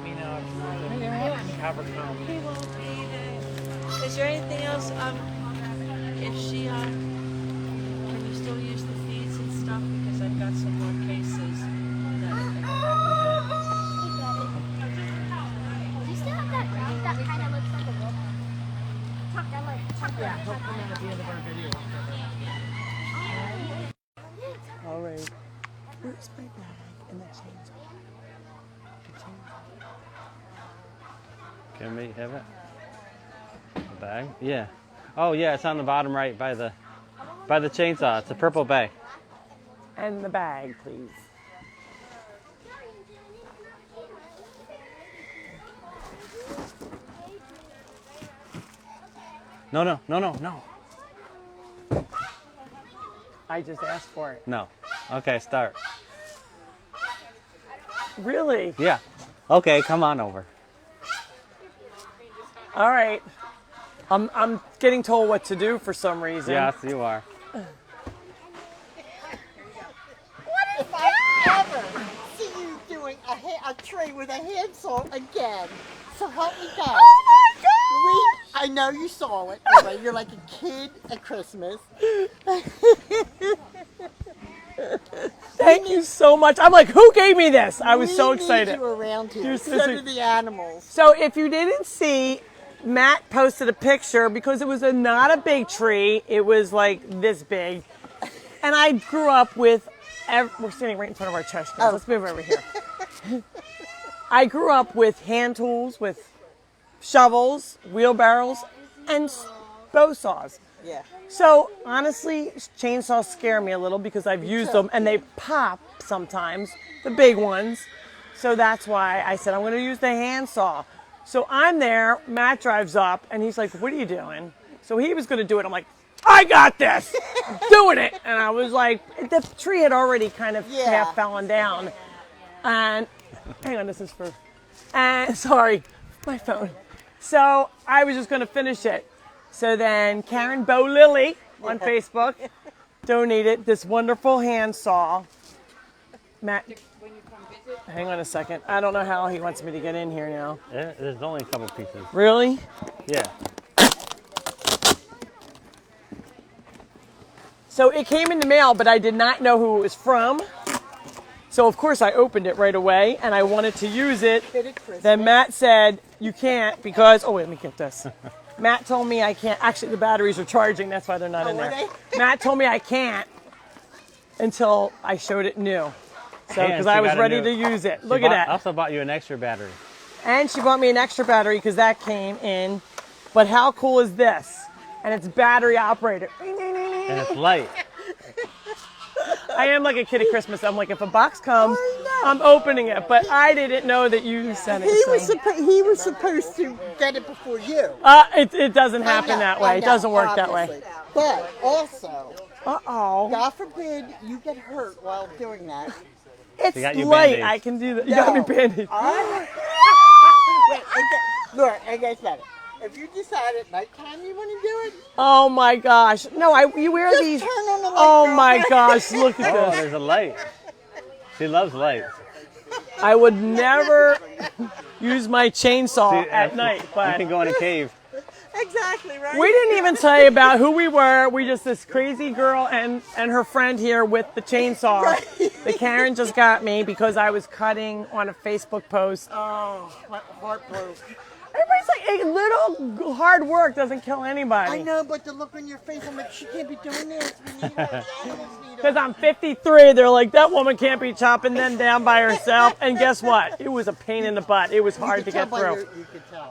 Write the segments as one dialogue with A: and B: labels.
A: me know if you have her come.
B: He won't be there. Is there anything else? If she can you still use the feeds and stuff? Because I've got some more cases that I think I
C: Do you still have that round that kind of looks like a rope?
A: Yeah, he'll come in at the end of our video.
D: All right. Where's my bag and the chainsaw?
E: Can we have it? The bag? Yeah. Oh yeah, it's on the bottom right by the chainsaw. It's a purple bag.
D: And the bag, please.
E: No.
D: I just asked for it.
E: No. Okay, start.
D: Really?
E: Yeah. Okay, come on over.
D: All right. I'm getting told what to do for some reason.
E: Yes, you are.
F: If I ever see you doing a tray with a handsaw again, so help me God.
D: Oh my God!
F: I know you saw it. Right? You're like a kid at Christmas.
D: Thank you so much. I'm like, who gave me this? I was so excited.
F: We need you around here.
D: You're
F: So do the animals.
D: So if you didn't see, Matt posted a picture because it was not a big tree. It was like this big. And I grew up with, we're standing right in front of our trash cans. Let's move over here. I grew up with hand tools, with shovels, wheelbarrows, and bow saws.
F: Yeah.
D: So honestly, chainsaws scare me a little because I've used them and they pop sometimes, the big ones. So that's why I said I'm going to use the handsaw. So I'm there, Matt drives up and he's like, what are you doing? So he was going to do it. I'm like, I got this, I'm doing it. And I was like, the tree had already kind of half fallen down. And hang on, this is for, and sorry, my phone. So I was just going to finish it. So then Karen Bo Lily on Facebook donated this wonderful handsaw. Matt, hang on a second. I don't know how he wants me to get in here now.
E: There's only a couple pieces.
D: Really?
E: Yeah.
D: So it came in the mail, but I did not know who it was from. So of course I opened it right away and I wanted to use it. Then Matt said, you can't because, oh wait, let me get this. Matt told me I can't. Actually, the batteries are charging. That's why they're not in there. Matt told me I can't until I showed it new. So, because I was ready to use it. Look at that.
E: I also bought you an extra battery.
D: And she bought me an extra battery because that came in. But how cool is this? And it's battery operated.
E: And it's light.
D: I am like a kid at Christmas. I'm like, if a box comes, I'm opening it. But I didn't know that you sent it.
F: He was supposed to get it before you.
D: It doesn't happen that way. It doesn't work that way.
F: But also,
D: uh-oh,
F: God forbid you get hurt while doing that.
D: It's light. I can do that. You got me bandaged.
F: Wait, Laura, I guess that. If you decide at nighttime you want to do it,
D: oh my gosh! No, you wear
F: just
D: these.
F: Turn on the light,
D: oh my gosh! Look at
E: Oh,
D: this.
E: there's a light. She loves light.
D: I would never use my chainsaw at night, but
E: you can go in a cave.
F: Exactly right.
D: we didn't even tell you about who we were. We just this crazy girl and her friend here with the chainsaw.
F: Right.
D: That Karen just got me because I was cutting on a Facebook post.
F: Oh, my heart broke.
D: Everybody's like, a little hard work doesn't kill anybody.
F: I know, but the look on your face, I'm like, she can't be doing this. We need her.
D: Because I'm 53, they're like, that woman can't be chopping them down by herself. And guess what? It was a pain in the butt. It was hard to get through.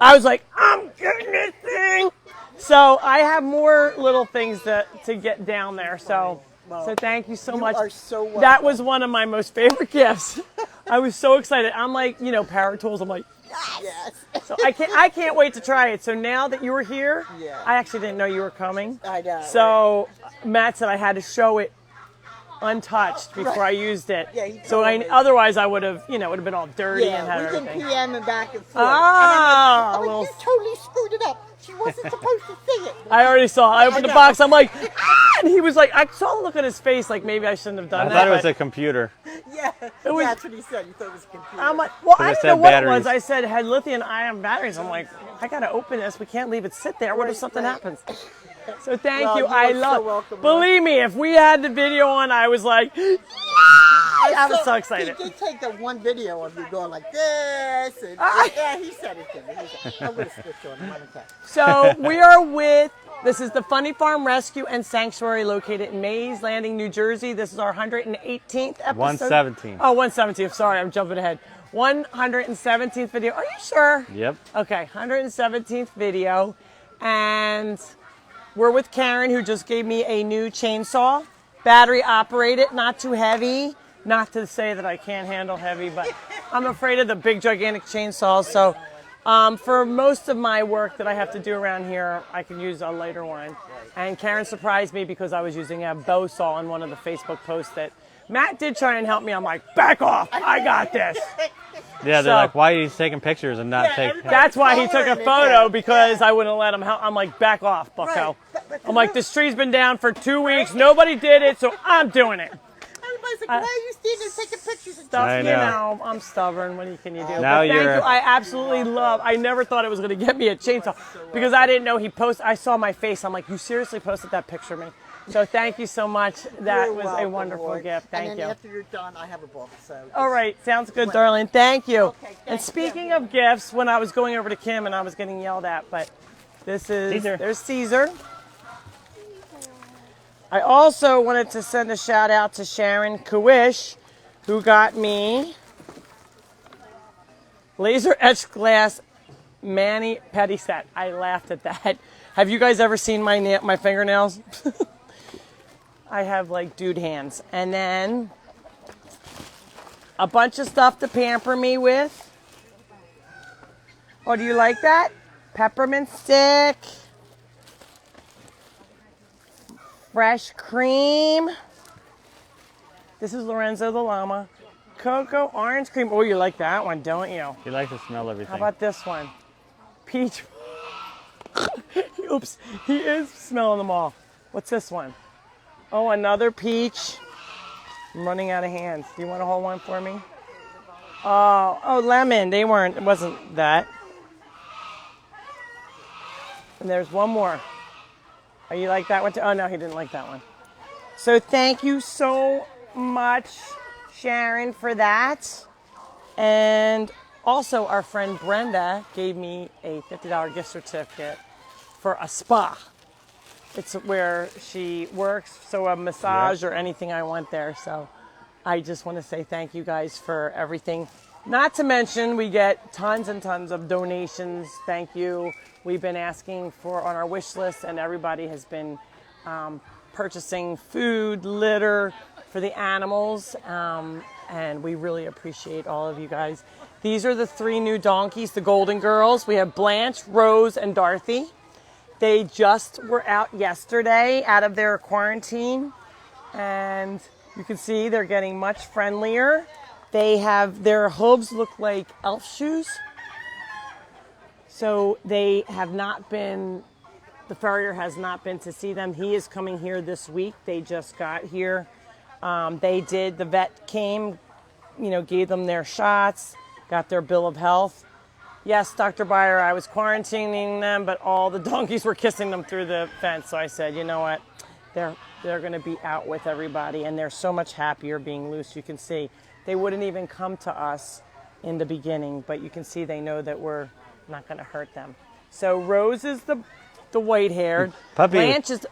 D: I was like, I'm getting this thing. So I have more little things to get down there. So thank you so much.
F: You are so welcome.
D: That was one of my most favorite gifts. I was so excited. I'm like, power tools. I'm like,
F: Yes.
D: so I can't wait to try it. So now that you were here,
F: Yeah.
D: I actually didn't know you were coming.
F: I know.
D: So Matt said I had to show it untouched before I used it.
F: Yeah, he
D: so
F: told me.
D: otherwise I would have, you know, it would have been all dirty and had
F: we've been
D: everything.
F: PMing back and forth.
D: Ah,
F: and I'm like,
D: well-
F: you totally screwed it up. She wasn't supposed to see it.
D: I already saw. I opened the
F: know.
D: box. I'm like, ah! And he was like, I saw the look on his face. Like maybe I shouldn't have done
E: I
D: that.
E: thought it was
D: but
E: a computer.
F: Yeah,
D: was-
F: that's what he said. He thought it was a computer.
D: I'm like, well,
E: So
D: I
E: they
D: didn't
E: said
D: know what it
E: batteries.
D: was. I said had lithium-ion batteries. I'm like, I gotta open this. We can't leave it sit there. What if something happens? So thank
F: Well,
D: you.
F: you
D: I
F: are so
D: love.
F: welcome,
D: Believe me, if we had the video on, I was like, I was so excited.
F: He did take the one video of you going like this. And, yeah, he said it to me. He said, I'm going to switch on him. Okay.
D: So we are with, this is the Funny Farm Rescue and Sanctuary located in Mays Landing, New Jersey. This is our 118th episode.
E: 117.
D: Oh, 117th. Sorry, I'm jumping ahead. 117th video. Are you sure?
E: Yep.
D: Okay, 117th video. And we're with Karen, who just gave me a new chainsaw. Battery operated, not too heavy. Not to say that I can't handle heavy, but I'm afraid of the big, gigantic chainsaws. So for most of my work that I have to do around here, I can use a lighter one. And Karen surprised me because I was using a bow saw in one of the Facebook posts that Matt did try and help me. I'm like, back off, I got this.
E: Yeah, they're
D: So-
E: like, why are you taking pictures and not take?
D: That's why he took a photo, because I wouldn't let him help. I'm like, back off, bucko.
F: Right.
D: I'm like, this tree's been down for 2 weeks. Nobody did it, so I'm doing it.
F: Everybody's like, why are you standing there taking pictures? And
D: Stuff,
E: I
D: you
E: know.
D: know, I'm stubborn. What can you do?
E: Now
D: But thank
E: you're-
D: you. I absolutely love. I never thought it was going to get me a chainsaw because I didn't know he posted. I saw my face. I'm like, you seriously posted that picture of me? So thank you so much. That
F: You're
D: was a
F: welcome,
D: wonderful
F: Lord.
D: gift. Thank
F: and
D: you.
F: then after you're done, I have a book. So
D: All right, sounds good, darling. Thank you.
F: Okay,
D: And
F: thank
D: speaking of gifts, when I was going over to Kim and I was getting yelled at, but this is
E: Caesar.
D: there's Caesar. I also wanted to send a shout out to Sharon Kawish, who got me laser etched glass mani pedi set. I laughed at that. Have you guys ever seen my fingernails? I have like dude hands. And then a bunch of stuff to pamper me with. Oh, do you like that? Peppermint stick. Fresh cream. This is Lorenzo the llama. Cocoa orange cream. Oh, you like that one, don't you?
E: You like to smell everything.
D: How about this one? Peach. Oops, he is smelling them all. What's this one? Oh, another peach. I'm running out of hands. Do you want to hold one for me? Oh, lemon. It wasn't that. And there's one more. Oh, you like that one too? Oh, no, he didn't like that one. So thank you so much, Sharon, for that. And also, our friend Brenda gave me a $50 gift certificate for a spa. It's where she works, so a massage or anything I want there. So I just want to say thank you guys for everything. Not to mention, we get tons and tons of donations. Thank you. We've been asking for on our wish list, and everybody has been purchasing food, litter for the animals, and we really appreciate all of you guys. These are the 3 new donkeys, the Golden Girls. We have Blanche, Rose, and Dorothy. They just were out yesterday out of their quarantine, and you can see they're getting much friendlier. They have, their hooves look like elf shoes. So they have not been, the farrier has not been to see them. He is coming here this week. They just got here. The vet came, gave them their shots, got their bill of health. Yes, Dr. Byer, I was quarantining them, but all the donkeys were kissing them through the fence. So I said, you know what? They're going to be out with everybody, and they're so much happier being loose. You can see they wouldn't even come to us in the beginning, but you can see they know that we're not going to hurt them. So Rose is the white-haired.
E: Puppy.
D: Blanche is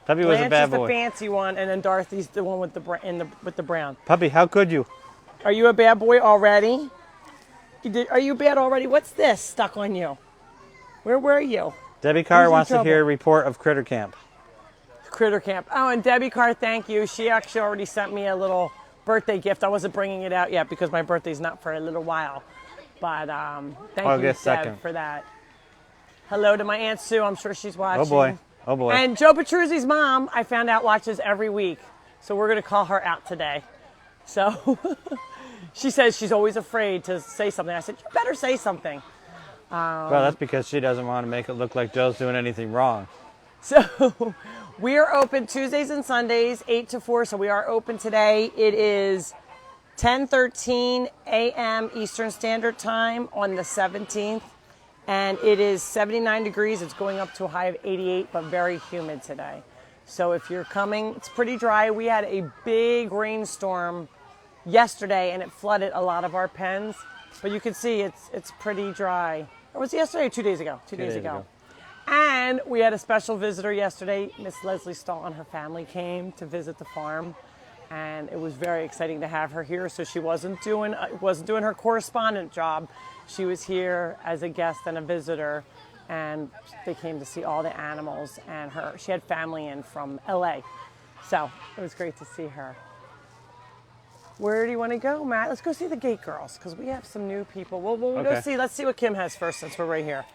E: Puppy was a
D: Blanche
E: bad
D: is the
E: boy.
D: fancy one, and then Dorothy's the one with the brown.
E: Puppy, how could you?
D: Are you a bad boy already? Are you bad already? What's this stuck on you? Where were you?
E: Debbie Carr
D: Who's in
E: wants to
D: trouble?
E: hear a report of Critter Camp.
D: Critter Camp. Oh, and Debbie Carr, thank you. She actually already sent me a little birthday gift. I wasn't bringing it out yet because my birthday's not for a little while. But thank you,
E: August
D: Deb,
E: 2nd.
D: for that. Hello to my Aunt Sue. I'm sure she's watching.
E: Oh boy. Oh boy.
D: And Joe Petruzzi's mom, I found out, watches every week. So we're going to call her out today. So she says she's always afraid to say something. I said, you better say something.
E: Well, that's because she doesn't want to make it look like Joe's doing anything wrong.
D: So we are open Tuesdays and Sundays, 8 to 4. So we are open today. It is 10:13 a.m. Eastern Standard Time on the 17th. And it is 79 degrees. It's going up to a high of 88, but very humid today. So if you're coming, it's pretty dry. We had a big rainstorm yesterday, and it flooded a lot of our pens. But you can see it's pretty dry. Or was it yesterday or 2 days ago? 2 days ago. And we had a special visitor yesterday. Miss Leslie Stahl and her family came to visit the farm, and it was very exciting to have her here. So she wasn't doing her correspondent job. She was here as a guest and a visitor, and they came to see all the animals. And she had family in from LA, so it was great to see her. Where do you want to go, Matt? Let's go see the gate girls because we have some new people. We'll go see. Let's see what Kim has first since we're right here.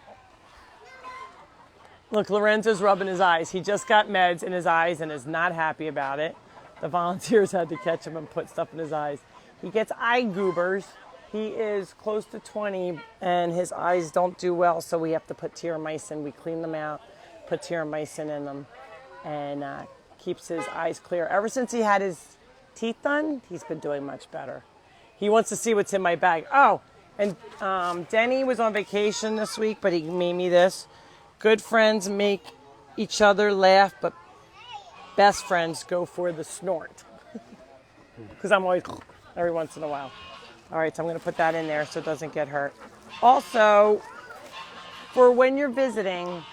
D: Look, Lorenzo's rubbing his eyes. He just got meds in his eyes and is not happy about it. The volunteers had to catch him and put stuff in his eyes. He gets eye goobers. He is close to 20 and his eyes don't do well, so we have to put tiermycin. We clean them out, put tiermycin in them, and keeps his eyes clear. Ever since he had his teeth done, he's been doing much better. He wants to see what's in my bag. Oh, and Denny was on vacation this week, but he made me this. Good friends make each other laugh, but best friends go for the snort. Because I'm always every once in a while. All right, so I'm going to put that in there so it doesn't get hurt. Also, for when you're visiting,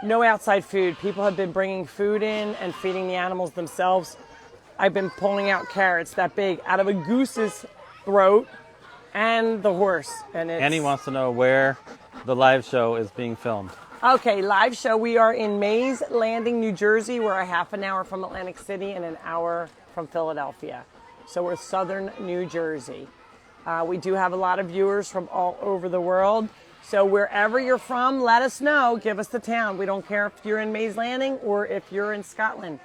D: no outside food. People have been bringing food in and feeding the animals themselves. I've been pulling out carrots that big out of a goose's throat and the horse. And
E: Annie wants to know where the live show is being filmed.
D: Okay, live show. We are in Mays Landing, New Jersey. We're a half an hour from Atlantic City and an hour from Philadelphia. So we're southern New Jersey. We do have a lot of viewers from all over the world. So wherever you're from, let us know. Give us the town. We don't care if you're in Mays Landing or if you're in Scotland.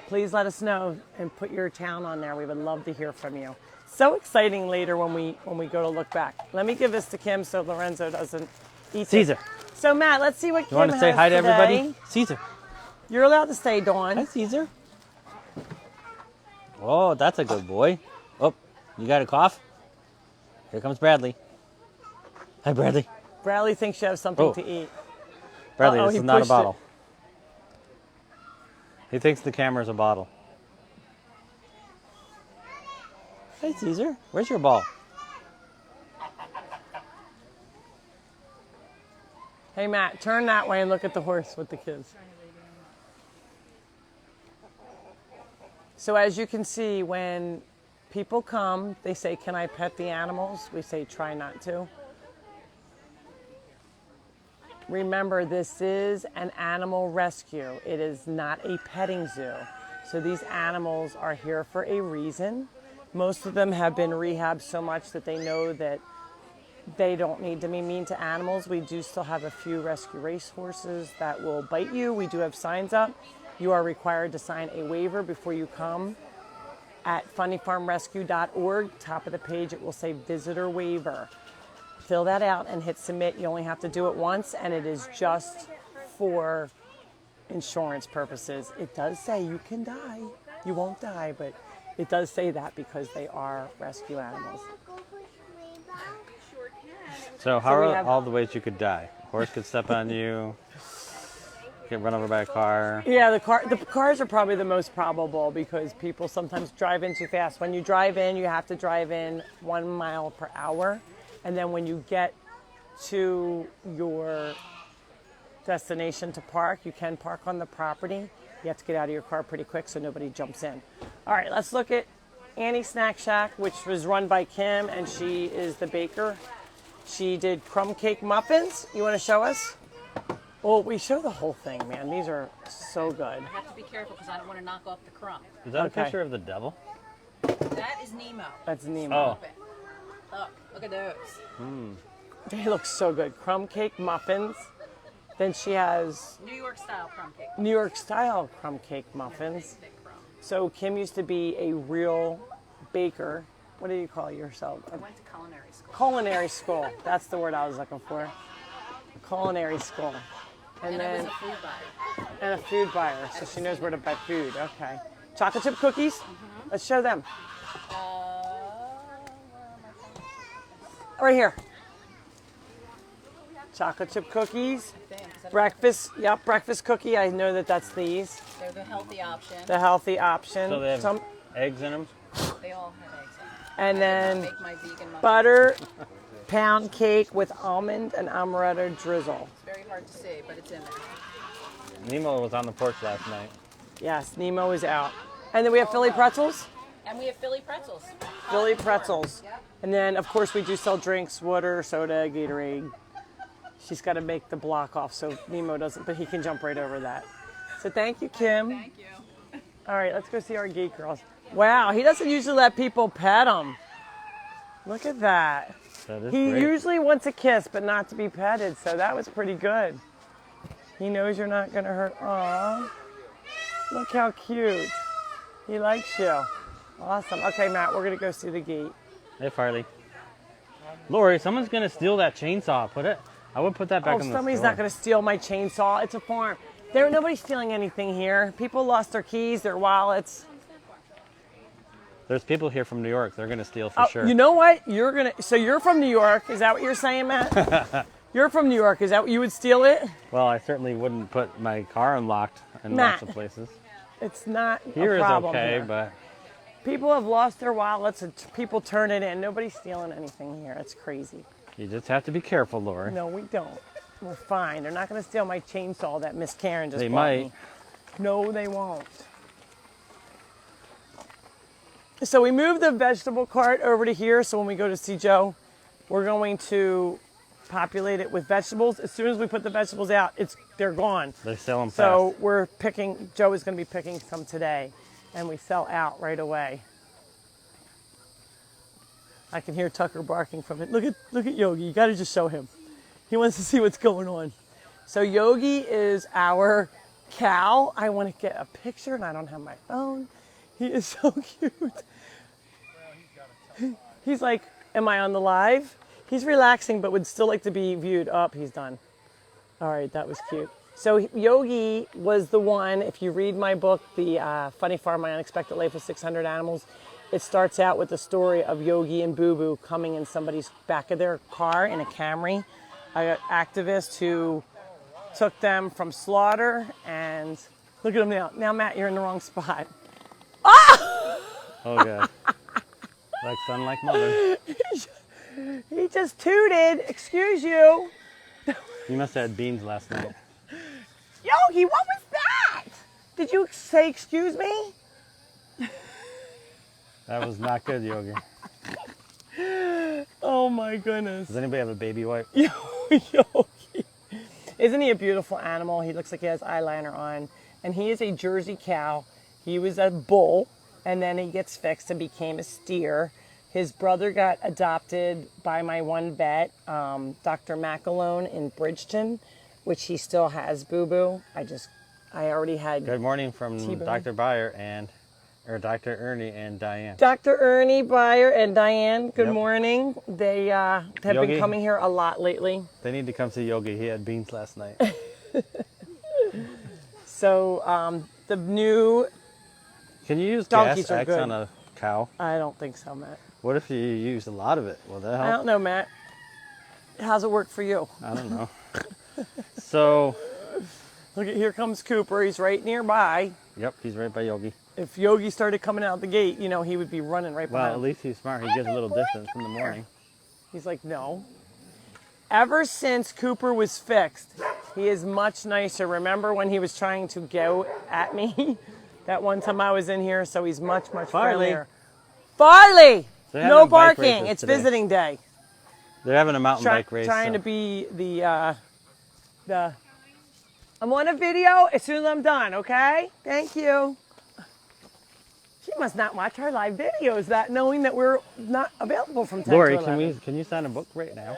D: Please let us know and put your town on there. We would love to hear from you. So exciting later when we go to look back. Let me give this to Kim so Lorenzo doesn't eat
E: Caesar.
D: it. So Matt, let's see what Kim
E: You want to say hi to
D: today.
E: everybody? Caesar.
D: You're allowed to stay, Dawn.
E: Hi, Caesar. Oh, that's a good boy. Oh, you got a cough? Here comes Bradley. Hi, Bradley.
D: Bradley thinks you have something to eat.
E: Bradley,
D: Uh-oh,
E: this
D: he
E: is not a
D: pushed
E: bottle. He thinks the camera's a bottle. Hey, Caesar. Where's your ball?
D: Hey, Matt, turn that way and look at the horse with the kids. So as you can see, when people come, they say, can I pet the animals? We say, try not to. Remember, this is an animal rescue. It is not a petting zoo. So these animals are here for a reason. Most of them have been rehabbed so much that they know that they don't need to be mean to animals. We do still have a few rescue race horses that will bite you. We do have signs up. You are required to sign a waiver before you come at funnyfarmrescue.org. Top of the page, it will say visitor waiver. Fill that out and hit submit. You only have to do it once, and it is just for insurance purposes. It does say you can die. You won't die, but it does say that because they are rescue animals.
E: So how are all the ways you could die? A horse could step on you, get run over by a car.
D: Yeah, the cars are probably the most probable because people sometimes drive in too fast. When you drive in, you have to drive in 1 mile per hour. And then when you get to your destination to park, you can park on the property. You have to get out of your car pretty quick so nobody jumps in. All right, let's look at Annie's Snack Shack, which was run by Kim, and she is the baker. She did crumb cake muffins. You want to show us? Well, we show the whole thing, man. These are so good.
G: I have to be careful because I don't want to knock off the crumb.
E: Is that
D: Okay.
E: a picture of the devil?
G: That is Nemo.
D: That's Nemo.
E: Oh.
G: Look at those.
D: They look so good. Crumb cake muffins. Then she has
G: New York style crumb cake.
D: New York style crumb cake muffins.
G: Big crumb.
D: So Kim used to be a real baker. What do you call yourself?
G: I went to culinary school.
D: Culinary school. That's the word I was looking for. Culinary school.
G: And I was a food buyer.
D: And a food buyer, so she knows where to buy food. Okay. Chocolate chip cookies? Let's show them.
G: Where are my
D: Right here. Chocolate chip cookies.
G: things?
D: Breakfast. Yep, breakfast cookie. I know that that's these.
G: They're the healthy option.
D: The healthy option.
E: So they have
D: Some,
E: eggs in them.
G: They all have eggs in them.
D: and then
G: Make my vegan muffins.
D: butter pound cake with almond and amaretto drizzle.
G: It's very hard to see, but it's in there.
E: Nemo was on the porch last night.
D: Yes, Nemo is out. And then we have Philly pretzels.
G: And we have Philly pretzels.
D: Philly pretzels. And then, of course, we do sell drinks, water, soda, Gatorade. She's got to make the block off so Nemo doesn't, but he can jump right over that. So thank you, Kim.
G: Thank you.
D: All right, let's go see our gate girls. Wow, he doesn't usually let people pet him. Look at that.
E: That is
D: He
E: great.
D: usually wants a kiss, but not to be petted, so that was pretty good. He knows you're not going to hurt. Aw, look how cute. He likes you. Awesome. Okay, Matt, we're going to go see the gate.
E: Hey, Farley. Lori, someone's gonna steal that chainsaw. I would put that back
D: Oh,
E: in the
D: somebody's
E: store.
D: not going to steal my chainsaw. It's a farm. Nobody's stealing anything here. People lost their keys, their wallets.
E: There's people here from New York. They're gonna steal for sure.
D: You know what? So you're from New York. Is that what you're saying, Matt? You're from New York. Is that what you would steal it?
E: Well, I certainly wouldn't put my car unlocked in
D: Matt.
E: lots of places.
D: It's not
E: Here
D: a
E: is
D: problem
E: okay,
D: here.
E: but
D: People have lost their wallets and people turn it in. Nobody's stealing anything here. It's crazy.
E: you just have to be careful, Lori.
D: No, we don't. We're fine. They're not going to steal my chainsaw that Miss Karen just
E: They
D: bought
E: might.
D: me. No, they won't. So we moved the vegetable cart over to here. So when we go to see Joe, we're going to populate it with vegetables. As soon as we put the vegetables out, they're gone.
E: They sell them
D: So
E: fast.
D: we're picking. Joe is going to be picking some today, and we sell out right away. I can hear Tucker barking from it. Look at Yogi. You got to just show him. He wants to see what's going on. So Yogi is our cow. I want to get a picture, and I don't have my phone. He is so cute. He's like, am I on the live? He's relaxing, but would still like to be viewed. Oh, he's done. All right, that was cute. So Yogi was the one, if you read my book, The Funny Farm, My Unexpected Life with 600 Animals, it starts out with the story of Yogi and Boo Boo coming in somebody's back of their car in a Camry. An activist who took them from slaughter, and look at them now. Now, Matt, you're in the wrong spot.
E: Oh, yeah. Like son, like mother.
D: He just tooted. Excuse you.
E: You must have had beans last night.
D: Yogi, what was that? Did you say excuse me?
E: That was not good, Yogi.
D: Oh my goodness.
E: Does anybody have a baby wipe?
D: Yogi. Isn't he a beautiful animal? He looks like he has eyeliner on. And he is a Jersey cow. He was a bull, and then he gets fixed and became a steer. His brother got adopted by my one vet, Dr. McAlone in Bridgeton, which he still has, Boo Boo. I already had
E: Good morning from
D: T-bone.
E: Dr. Dr. Ernie and Diane.
D: Dr. Ernie Byer and Diane. Good
E: Yep.
D: morning. They have
E: Yogi?
D: been coming here a lot lately.
E: They need to come see Yogi. He had beans last night.
D: So the new,
E: Can you use
D: Donkeys
E: gas
D: are
E: X
D: good.
E: on a cow?
D: I don't think so, Matt.
E: What if you used a lot of it? Will that
D: I
E: help?
D: don't know, Matt. How's it work for you?
E: I don't know. So,
D: Look at, here comes Cooper. He's right nearby.
E: yep, he's right by Yogi.
D: If Yogi started coming out the gate, he would be running right
E: Well,
D: behind
E: at
D: him.
E: least he's smart. He gives a little distance in the morning.
D: He's like, no. Ever since Cooper was fixed, he is much nicer. Remember when he was trying to go at me? That one time I was in here, so he's much, much
E: Farley.
D: friendlier. Farley!
E: They're
D: No
E: having bike
D: barking.
E: races
D: It's
E: today.
D: visiting day.
E: They're having a mountain bike race.
D: Trying
E: so-
D: to be the I'm on a video as soon as I'm done, okay? Thank you. She must not watch our live videos, that knowing that we're not available from 10
E: Lori,
D: to 11.
E: can you sign a book right now?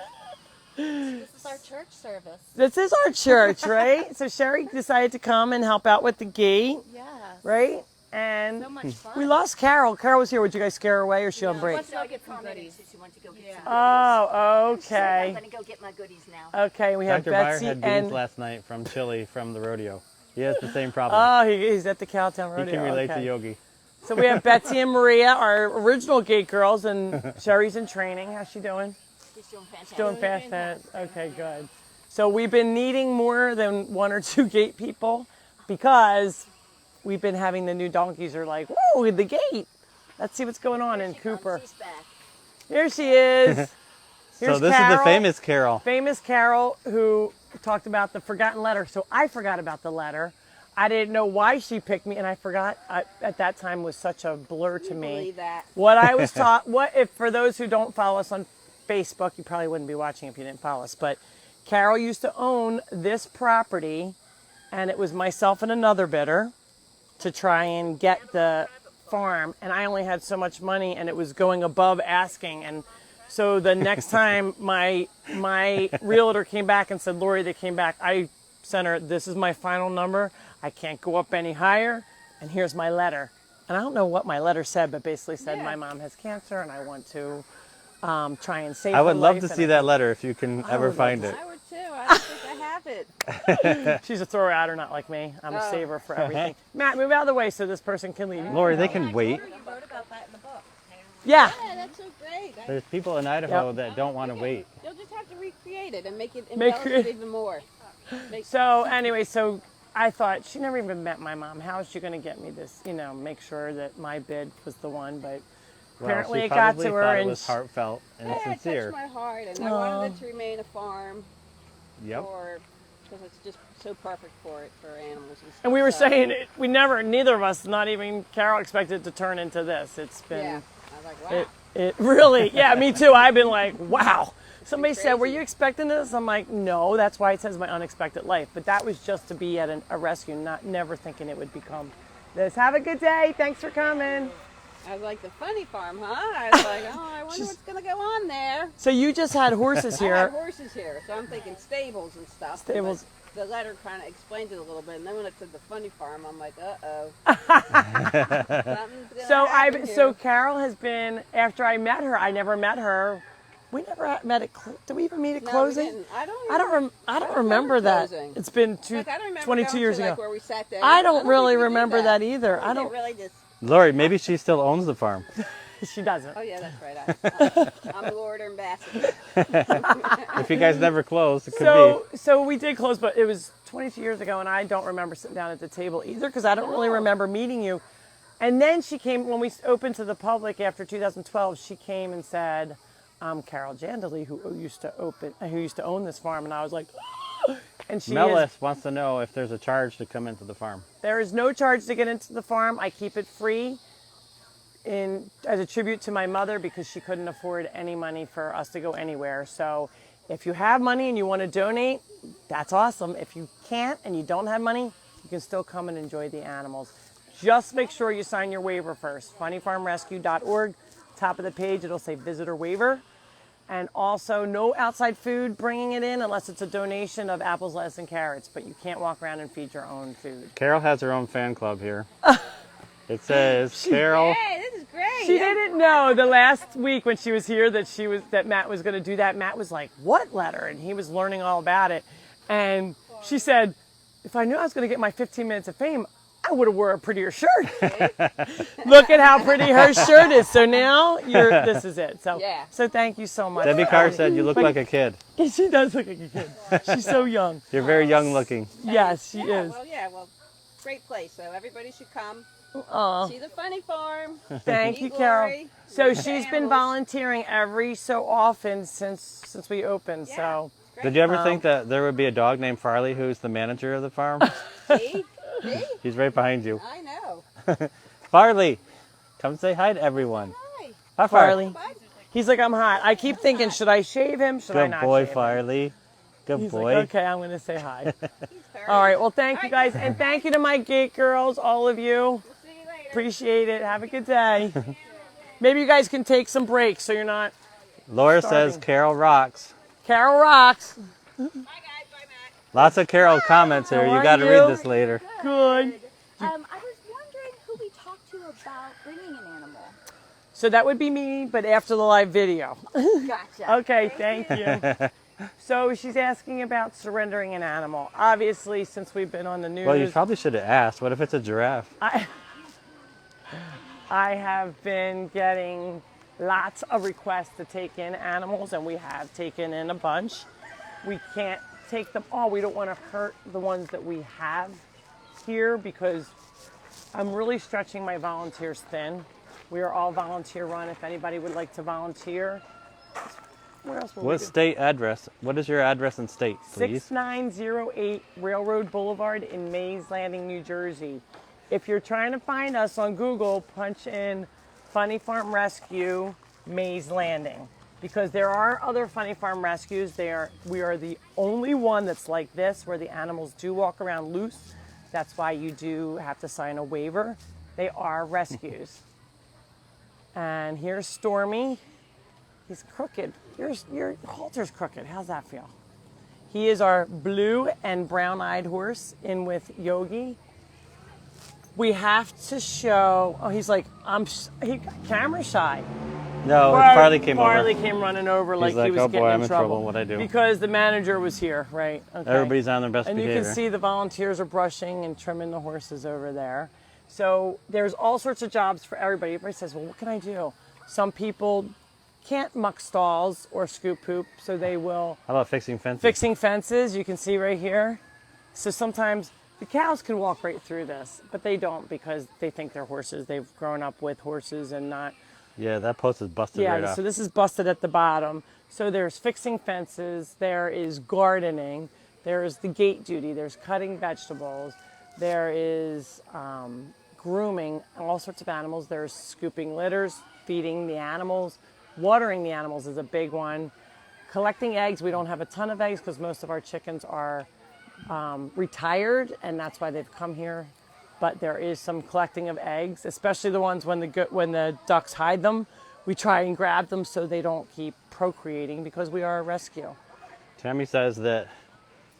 C: This is our church service.
D: This is our church, right? So Sherry decided to come and help out with the gate,
C: Yes.
D: right? And
C: So much fun.
D: we lost Carol. Carol was here. Would you guys scare her away or is she on break?
C: Let's go get some goodies. She went to go get some
D: Oh,
C: goodies. I'm
D: okay.
C: gonna go get my goodies now.
D: Okay, we have
E: Dr. Meyer
D: Betsy
E: had beans
D: and
E: last night from Chile from the rodeo. He has the same problem.
D: oh, he's at the Cowtown Rodeo.
E: He can relate
D: okay.
E: to Yogi.
D: So we have Betsy and Maria, our original gate girls, and Sherry's in training. How's she doing?
C: She's doing fantastic.
D: Doing fast. Okay, good. So we've been needing more than 1 or 2 gate people because we've been having the new donkeys are like, whoa, the gate. Let's see what's going on in Cooper.
C: She's back.
D: Here she is.
E: So
D: Here's
E: this is
D: Carol.
E: the famous Carol.
D: Famous Carol who talked about the forgotten letter. So I forgot about the letter. I didn't know why she picked me, and I forgot. At that time was such a blur to me.
F: Believe that.
D: What I was taught, if for those who don't follow us on Facebook, you probably wouldn't be watching if you didn't follow us, but Carol used to own this property, and it was myself and another bidder to try and get the farm, and I only had so much money, and it was going above asking, and so the next time my realtor came back and said, Lori, they came back, I sent her, this is my final number, I can't go up any higher, and here's my letter. And I don't know what my letter said, but basically said my mom has cancer, and I want to try and save her
E: I would love
D: life,
E: to
D: and
E: see that letter if you can ever
D: would
E: find
D: love
E: it.
F: I would too. I don't think I have it.
D: She's a thrower outer, not like me. I'm a saver for everything. Matt, move out of the way so this person can leave.
E: Lori, they can wait.
F: You wrote about that in the book.
D: Yeah.
F: Yeah, that's so great.
E: There's people in Idaho that don't want to wait.
F: You'll just have to recreate it and make it
D: Make
F: embellish
D: it-
F: it even more.
D: So anyway, so I thought she never even met my mom. How is she going to get me this? Make sure that my bid was the one. But
E: Well,
D: apparently
E: she
D: it got
E: probably
D: to her,
E: thought it
D: and
E: was heartfelt and
F: Yeah, it
E: sincere.
F: touched my heart, and I wanted it to remain a farm
E: Yep.
F: because it's just so perfect for it, for animals and stuff.
D: and we were
F: so-
D: saying neither of us, not even Carol, expected it to turn into this. It's been.
F: Yeah, I was like, wow.
D: It really, yeah, me too. I've been like, wow. Somebody said, were
F: crazy.
D: you expecting this? I'm like, no, that's why it says my unexpected life. But that was just to be at a rescue, never thinking it would become this. Have a good day. Thanks for coming.
F: I was like, the funny farm, huh? I was like, oh, I wonder what's going to go on there.
D: So you just had horses
F: I have
D: here.
F: horses here, so I'm thinking stables and stuff.
D: Stables.
F: But the letter kind of explained it a little bit, and then when it said the funny farm, I'm like, uh-oh. Something's gonna happen
D: So
F: here.
D: Carol has been, after I met her, I never met her. We never met at, did we even meet at
F: No, we
D: closing?
F: didn't. I
D: don't remember that.
F: closing.
D: It's been
F: Like, I don't remember
D: 22
F: going
D: years
F: to,
D: ago.
F: like, where we sat down.
D: I don't really
F: think we did
D: remember that either. I
F: think
D: don't,
F: it really just.
E: Lori, maybe she still owns the farm.
D: she doesn't.
F: Oh yeah, that's right. I'm the Lord Ambassador.
E: If you guys never closed, it could
D: So we did close, but it was 22 years ago, and I don't remember sitting down at the table either because I don't really remember meeting you. And then she came, when we opened to the public after 2012, she came and said, I'm Carol Jandely, who used to own this farm. And I was like, and she
E: be. Melis wants to know if there's a charge to come into the farm.
D: there is no charge to get into the farm. I keep it free as a tribute to my mother because she couldn't afford any money for us to go anywhere. So if you have money and you want to donate, that's awesome. If you can't and you don't have money, you can still come and enjoy the animals. Just make sure you sign your waiver first. funnyfarmrescue.org, top of the page, it'll say visitor waiver. And also no outside food bringing it in unless it's a donation of apples, lettuce, and carrots, but you can't walk around and feed your own food.
E: Carol has her own fan club here. It says, Carol,
F: Hey, this is great.
D: She didn't know the last week when she was here that Matt was going to do that. Matt was like, what letter? And he was learning all about it. And she said, if I knew I was going to get my 15 minutes of fame, I would have wore a prettier shirt. Look at how pretty her shirt is. So now this is it. So,
F: Yeah.
D: so thank you so much.
E: Debbie Carr said you look like a kid.
D: She does look like a kid. She's so young.
E: You're very young looking.
D: Yes, she is.
F: Well, great place. So everybody should come
D: Aw.
F: see the funny farm.
D: Thank you,
F: Meet
D: Carol.
F: Lori.
D: So
F: Meet the
D: she's been
F: animals.
D: volunteering every so often since we opened.
F: Yeah.
D: So
F: Great.
E: Did you ever think that there would be a dog named Farley who's the manager of the farm?
F: See? See?
E: He's right behind you.
F: I know.
E: Farley, come say hi to everyone.
F: Hi.
E: Hi,
D: Farley.
F: Bye.
D: He's like, I'm hot. I keep thinking, should I shave him? Should I
E: Good
D: not
E: boy,
D: shave him?
E: Farley. Good
D: He's
E: boy.
D: like, okay, I'm going to say hi.
F: He's very-
D: All right, well, thank you guys. And thank you to my gate girls, all of you.
F: See you later.
D: Appreciate it. Have a good day. Maybe you guys can take some breaks so you're not.
E: Laura
D: Starting.
E: says Carol rocks.
D: Carol rocks.
F: Bye, guys. Bye, Matt.
E: Lots of Carol comments here.
D: How
E: You
D: are
E: got to
D: you?
E: read this later.
D: Good.
C: I was wondering who we talked
D: So that would be me, but after the live video.
F: Gotcha.
D: Okay, thank you. So she's asking about surrendering an animal. Obviously, since we've been on the news,
E: Well, you probably should have asked. What if it's a giraffe?
D: I have been getting lots of requests to take in animals, and we have taken in a bunch. We can't take them all. We don't want to hurt the ones that we have here because I'm really stretching my volunteers thin. We are all volunteer run. If anybody would like to volunteer. What else will we
E: What
D: do?
E: state address? What is your address and state, please?
D: 6908 Railroad Boulevard in Mays Landing, New Jersey. If you're trying to find us on Google, punch in Funny Farm Rescue Mays Landing, because there are other Funny Farm Rescues. We are the only one that's like this, where the animals do walk around loose. That's why you do have to sign a waiver. They are rescues. And here's Stormy. He's crooked. Your halter's crooked. How's that feel? He is our blue and brown-eyed horse in with Yogi. We have to show. Oh, he's like, he camera shy.
E: No, Farley came
D: Farley
E: over.
D: came running over like
E: like,
D: he was
E: "Oh,
D: getting
E: boy,
D: in
E: I'm in
D: trouble.
E: trouble. What'd I do?"
D: Because the manager was here, right? Okay.
E: Everybody's on their best
D: And you
E: behavior.
D: can see the volunteers are brushing and trimming the horses over there. So there's all sorts of jobs for everybody. Everybody says, well, what can I do? Some people can't muck stalls or scoop poop, so they will.
E: How about fixing fences?
D: Fixing fences, you can see right here. So sometimes the cows can walk right through this, but they don't because they think they're horses. They've grown up with horses and not.
E: Yeah, that post is busted right
D: Yeah,
E: off.
D: so this is busted at the bottom. So there's fixing fences, there is gardening, there is the gate duty, there's cutting vegetables, there is grooming all sorts of animals. There's scooping litters, feeding the animals, watering the animals is a big one. Collecting eggs, we don't have a ton of eggs because most of our chickens are retired, and that's why they've come here. But there is some collecting of eggs, especially the ones when the ducks hide them. We try and grab them so they don't keep procreating because we are a rescue.
E: Tammy says that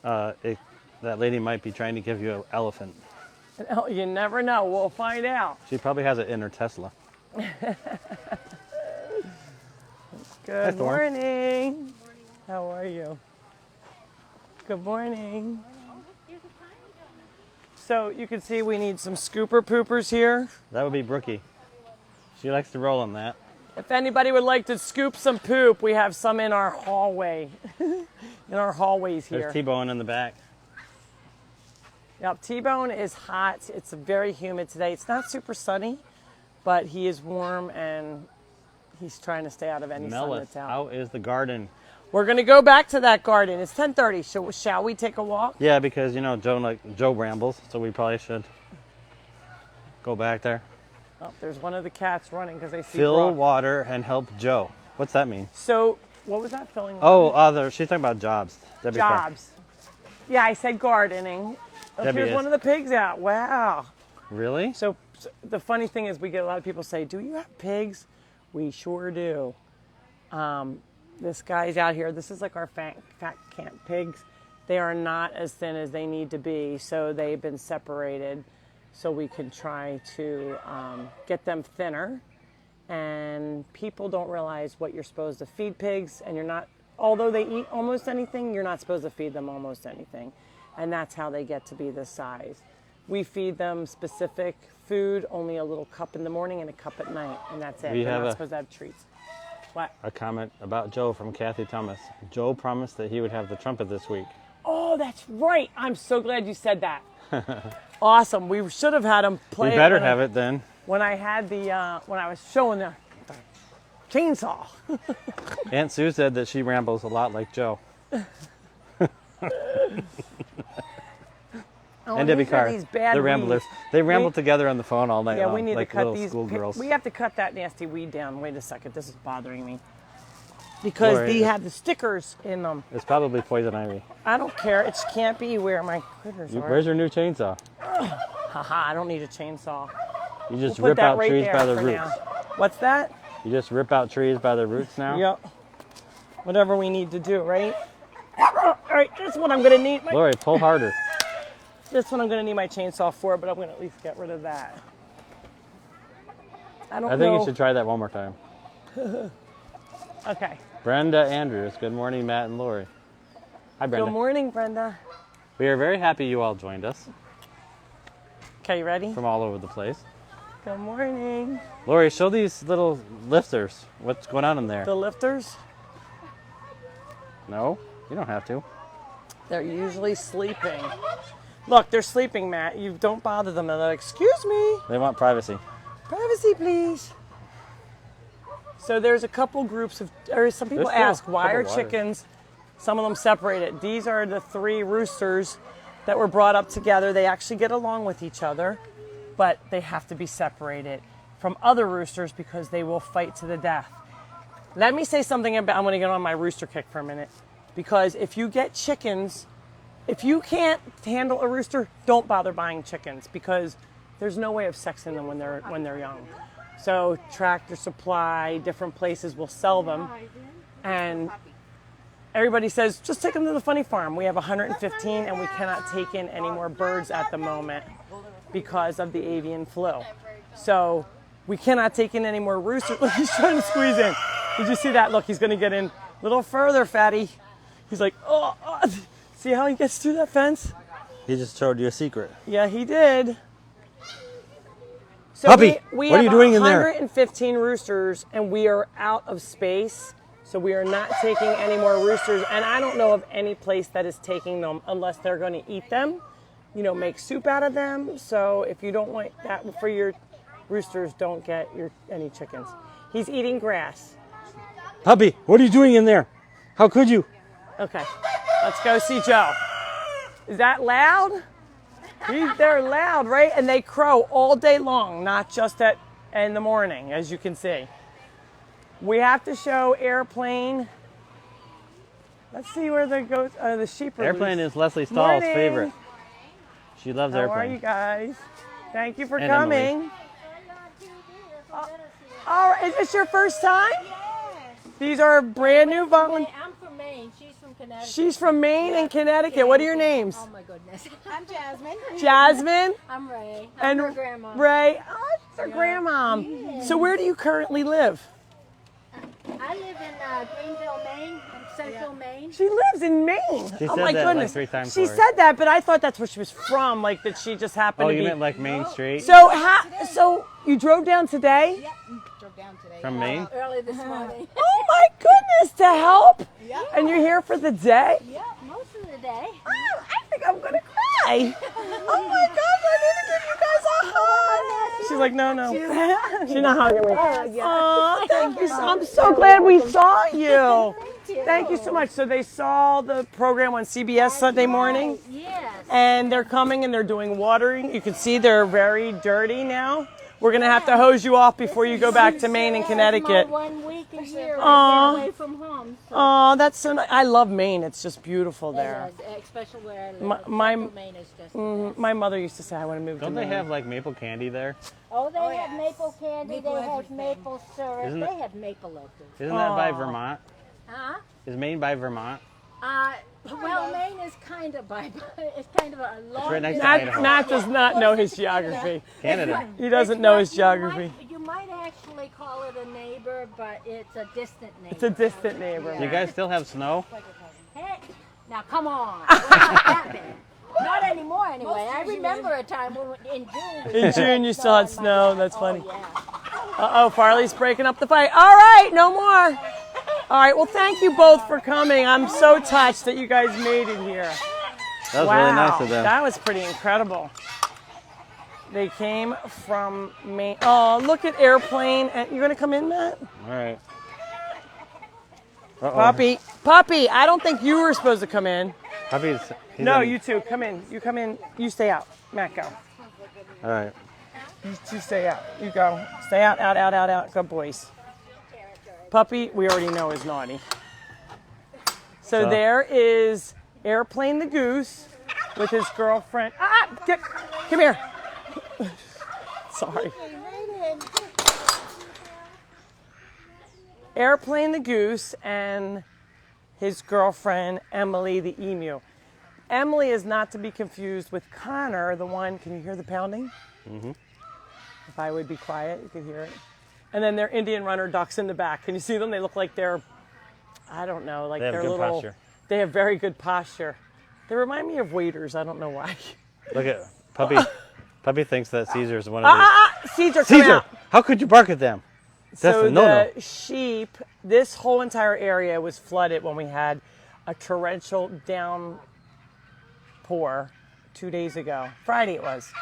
E: that lady might be trying to give you an elephant.
D: And, you never know. We'll find out.
E: She probably has it in her Tesla.
D: Good
E: Storm.
D: morning. How are you? Good morning. So you can see we need some scooper poopers here.
E: That would be Brookie. She likes to roll on that.
D: If anybody would like to scoop some poop, we have some in our hallway. In our hallways here.
E: There's T-Bone in the back.
D: Yep, T-Bone is hot. It's very humid today. It's not super sunny, but he is warm and he's trying to stay out of any sun
E: Mellis,
D: that's out.
E: how is the garden?
D: We're going to go back to that garden. It's 10:30. So shall we take a walk?
E: Yeah, because you know Joe rambles, so we probably should go back there.
D: Oh, there's one of the cats running because they see
E: Fill
D: Brock.
E: water and help Joe. What's that mean?
D: So what was that filling?
E: Oh, she's talking about jobs. Debbie Clark.
D: Jobs. Yeah, I said gardening. Oh,
E: Debbie
D: here's
E: is.
D: one of the pigs out. Wow.
E: Really?
D: So the funny thing is we get a lot of people say, do you have pigs? We sure do. This guy's out here. This is like our fat camp pigs. They are not as thin as they need to be, so they've been separated so we can try to get them thinner. And people don't realize what you're supposed to feed pigs, and you're not, although they eat almost anything, you're not supposed to feed them almost anything. And that's how they get to be this size. We feed them specific food, only a little cup in the morning and a cup at night, and that's it.
E: We
D: They're
E: have
D: not
E: a-
D: supposed to have treats. What?
E: A comment about Joe from Kathy Thomas. Joe promised that he would have the trumpet this week.
D: Oh, that's right. I'm so glad you said that. Awesome. We should have had him play.
E: We better have it then.
D: When I had when I was showing the chainsaw.
E: Aunt Sue said that she rambles a lot like Joe.
D: Oh,
E: And Debbie
D: these are
E: Carr.
D: these bad
E: They're ramblers.
D: weeds.
E: They ramble together on the phone all night
D: Yeah,
E: long,
D: we need
E: like
D: to cut
E: little
D: these.
E: schoolgirls.
D: We have to cut that nasty weed down. Wait a second. This is bothering me. Because
E: Lori,
D: they have the stickers in them.
E: It's probably poison ivy.
D: I don't care. It can't be where my critters are.
E: Where's your new chainsaw?
D: Haha, I don't need a chainsaw.
E: You just
D: We'll put
E: rip
D: that
E: out
D: right
E: trees
D: there
E: by the
D: for
E: roots.
D: now. What's that?
E: You just rip out trees by the roots now?
D: Yep. Whatever we need to do, right? All right, this is what I'm gonna need.
E: Lori, pull harder.
D: This one I'm gonna need my chainsaw for, but I'm gonna at least get rid of that. I don't
E: I
D: know.
E: think you should try that one more time.
D: Okay.
E: Brenda Andrews. Good morning, Matt and Lori. Hi, Brenda.
D: Good morning, Brenda.
E: We are very happy you all joined us
D: Okay, you ready?
E: from all over the place.
D: Good morning.
E: Lori, show these little lifters. What's going on in there?
D: The lifters,
E: No, you don't have to.
D: they're usually sleeping. Look, they're sleeping, Matt. You don't bother them. They're like, excuse me.
E: They want privacy.
D: Privacy, please. So there's a couple groups of, or some people
E: There's still
D: ask,
E: a
D: why are
E: couple waters.
D: chickens, some of them separated? These are the 3 roosters that were brought up together. They actually get along with each other, but they have to be separated from other roosters because they will fight to the death. Let me say something about, I'm going to get on my rooster kick for a minute, because if you get chickens, if you can't handle a rooster, don't bother buying chickens, because there's no way of sexing them when they're young. So Tractor Supply, different places will sell them, and everybody says, just take them to the funny farm. We have 115 and we cannot take in any more birds at the moment because of the avian flu. So we cannot take in any more roosters. Look, he's trying to squeeze in. Did you see that? Look, he's gonna get in a little further, fatty. He's like, oh. See how he gets through that fence?
E: He just showed you a secret.
D: Yeah, he did. So
E: Puppy,
D: we
E: what are you doing in there?
D: 115 roosters, and we are out of space. So we are not taking any more roosters, and I don't know of any place that is taking them unless they're going to eat them, make soup out of them. So if you don't want that for your roosters, don't get any chickens. He's eating grass.
E: Puppy, what are you doing in there? How could you?
D: Okay, let's go see Joe. Is that loud? They're loud, right? And they crow all day long, not just in the morning, as you can see. We have to show Airplane. Let's see where the sheep are.
E: Airplane is Leslie Stahl's
D: Morning.
E: favorite. She loves
D: How
E: Airplane.
D: are you guys? Thank you for
E: And
D: coming. All right, is this your first time? These are brand new volunteers.
H: I'm from Maine. She's from Connecticut.
D: She's from Maine and Connecticut. What are your names?
H: Oh my goodness. I'm Jasmine.
D: Jasmine
H: I'm Ray.
D: and
H: I'm her grandma.
D: Ray. Oh, it's her grandma. So where do you currently live?
H: I live in Greenville, Maine, Central Maine.
D: She lives in Maine.
E: She
D: Oh
E: said
D: my
E: that like
D: goodness.
E: 3 times.
D: She
E: Lori.
D: said that, but I thought that's where she was from, like that she just happened
E: Oh,
D: to
E: you
D: be.
E: meant like Main Street?
D: So you drove down today?
G: Drove down today.
E: From Maine?
H: Early this morning.
D: Oh my goodness, to help? And you're here for the day?
H: Yep, most of the day.
D: Oh, I think I'm gonna cry. Oh my gosh, I need to give you guys a hug. She's like, no. She's not hugging me. Oh, thank you. I'm so glad we saw you. Thank you so much. So they saw the program on CBS Sunday morning,
H: Yes.
D: and they're coming and they're doing watering. You can see they're very dirty now. We're gonna have to hose you off before you go back to Maine and Connecticut.
H: My 1 week a year
D: Aw.
H: away from home. So
D: Oh, that's so nice. I love Maine. It's just beautiful there.
H: especially where I live.
D: My-
H: Central Maine is just
D: My mother used to say I want to move
E: Don't
D: to
E: they
D: Maine.
E: have like maple candy there?
H: Oh, they have
G: yes.
H: maple candy.
G: Maple
H: they have
G: everything.
H: maple syrup.
E: Isn't
H: They
E: it-
H: have maple loaves.
E: Isn't that by
D: Aw.
E: Vermont?
H: Huh?
E: Is Maine by Vermont?
H: Well, Maine is kind of by. It's kind of a long.
E: right next to
H: distance.
E: Idaho.
D: Matt does not know his geography.
E: Canada.
D: He doesn't know his geography.
H: You might actually call it a neighbor, but it's a distant neighbor.
D: It's a distant neighbor.
E: You guys still have snow?
H: Hey, now come on. We're not that big. Not anymore, anyway. I remember a time when in June.
D: In June, you still had snow. That's funny.
H: Yeah.
D: Uh-oh, Farley's breaking up the fight. All right, no more. All right, well, thank you both for coming. I'm so touched that you guys made it here.
E: That was
D: Wow,
E: really nice of them.
D: that was pretty incredible. They came from Maine. Oh, look at Airplane. And you're going to come in, Matt?
E: All right. Uh-oh.
D: Puppy, I don't think you were supposed to come in.
E: Puppy's. he's
D: No,
E: in-
D: you two, come in. You come in. You stay out. Matt, go.
E: All right.
D: You two stay out. You go. Stay out, out, out, out, out. Good boys. Puppy, we already know is naughty. So
E: So-
D: there is Airplane the goose with his girlfriend. Come here. Sorry. Airplane the goose and his girlfriend Emily the emu. Emily is not to be confused with Connor, the one. Can you hear the pounding? Mm-hmm. If I would be quiet, you could hear it. And then they're Indian runner ducks in the back. Can you see them? They look like they're, I don't know, like
E: They have
D: they're
E: good
D: little.
E: posture.
D: They have very good posture. They remind me of waiters. I don't know why.
E: Look at Puppy. Puppy thinks that Caesar's one of these.
D: Caesar, come
E: Caesar,
D: out.
E: how could you bark at them? That's
D: So
E: a no-no.
D: the sheep, this whole entire area was flooded when we had a torrential downpour 2 days ago. Friday it was.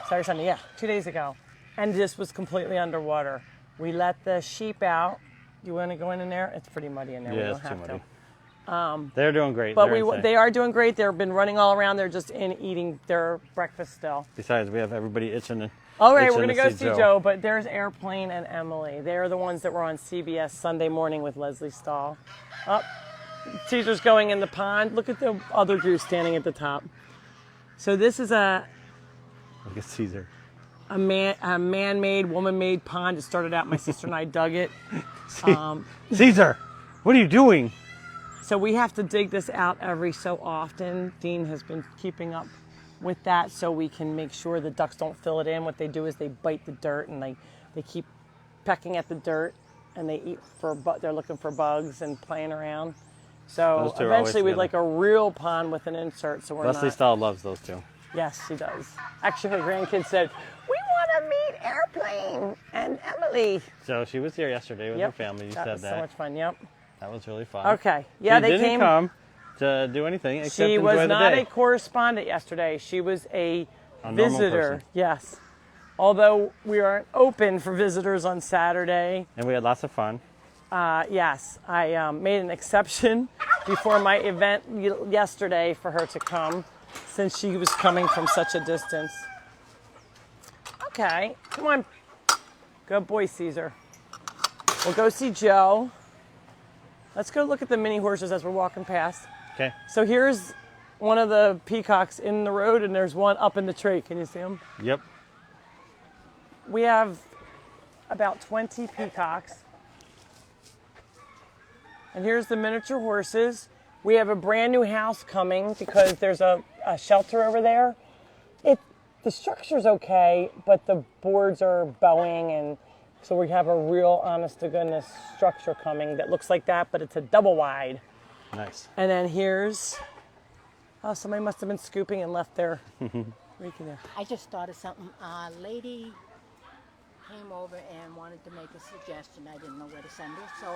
D: Saturday, Sunday, yeah, 2 days ago. And this was completely underwater. We let the sheep out. You want to go in there? It's pretty muddy in there. We
E: Yeah,
D: don't
E: it's too
D: have
E: muddy.
D: to.
E: They're doing great.
D: But
E: They're insane.
D: they are doing great. They've been running all around. They're just in eating their breakfast still.
E: Besides, we have everybody itching.
D: All right,
E: itching
D: we're going to go see
E: Joe.
D: Joe, but there's Airplane and Emily. They're the ones that were on CBS Sunday Morning with Leslie Stahl. Up, Caesar's going in the pond. Look at the other goose standing at the top. So this is a
E: Look at Caesar.
D: man-made, woman-made pond. It started out, my sister and I dug it.
E: Caesar, what are you doing?
D: So we have to dig this out every so often. Dean has been keeping up with that so we can make sure the ducks don't fill it in. What they do is they bite the dirt and they keep pecking at the dirt and they eat they're looking for bugs and playing around. So
E: Those two are always
D: eventually we'd
E: together.
D: like a real pond with an insert so we're
E: Leslie
D: not.
E: Stahl loves those two.
D: Yes, she does. Actually, her grandkids said, "We want to meet Airplane and Emily."
E: So she was here yesterday with her family. You
D: that
E: said
D: was
E: that.
D: so much fun. Yep.
E: That was really fun.
D: Okay. Yeah,
E: she
D: they
E: didn't
D: came.
E: come to do anything except
D: She
E: enjoy
D: was
E: the
D: not
E: day.
D: a correspondent yesterday. She was a
E: normal
D: visitor.
E: person.
D: Yes. Although we aren't open for visitors on Saturday.
E: And we had lots of fun.
D: Yes, I made an exception before my event yesterday for her to come since she was coming from such a distance. Okay, come on. Good boy, Caesar. We'll go see Joe. Let's go look at the mini horses as we're walking past.
E: Okay.
D: So here's one of the peacocks in the road, and there's one up in the tree. Can you see him?
E: Yep.
D: We have about 20 peacocks. And here's the miniature horses. We have a brand new house coming because there's a shelter over there. The structure's okay, but the boards are bowing, and so we have a real honest-to-goodness structure coming that looks like that, but it's a double wide.
E: Nice.
D: And then here's, oh, somebody must have been scooping and left their raking there.
H: I just thought of something. A lady came over and wanted to make a suggestion. I didn't know where to send her, so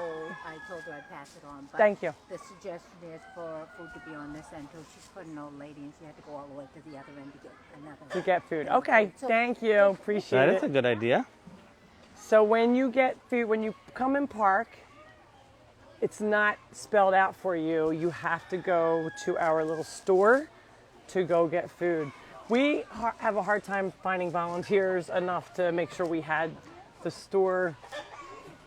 H: I told her I'd pass it on. But
D: Thank you.
H: The suggestion is for food to be on this end, too. She's put an old lady, and she had to go all the way to the other end to get another.
D: To get food. Okay,
H: So-
D: thank you. Appreciate
E: That
D: it.
E: is a good idea.
D: So when you get food, when you come and park, it's not spelled out for you. You have to go to our little store to go get food. We have a hard time finding volunteers enough to make sure we had the store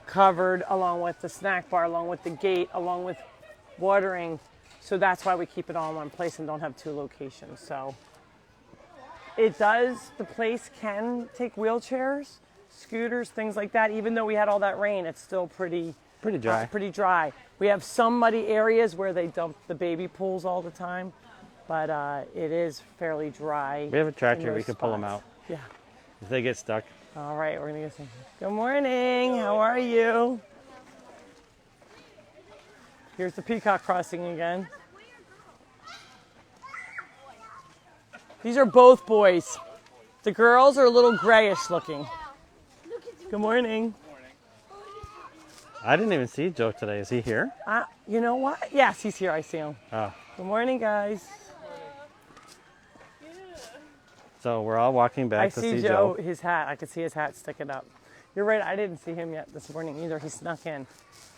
D: covered along with the snack bar, along with the gate, along with watering. So that's why we keep it all in one place and don't have two locations. So it does, the place can take wheelchairs, scooters, things like that. Even though we had all that rain, it's still pretty
E: dry.
D: pretty dry. We have some muddy areas where they dump the baby pools all the time, but it is fairly dry.
E: We have a tractor.
D: in
E: We
D: those
E: can pull them
D: spots.
E: out
D: Yeah.
E: if they get stuck.
D: All right, we're gonna go see. Good morning. How are you? Here's the peacock crossing again. These are both boys. The girls are a little grayish looking. Good morning.
E: I didn't even see Joe today. Is he here?
D: You know what? Yes, he's here. I see him.
E: Oh.
D: Good morning, guys.
E: So we're all walking back
D: I
E: to
D: see
E: see
D: Joe,
E: Joe.
D: his hat. I could see his hat sticking up. You're right. I didn't see him yet this morning either. He snuck in.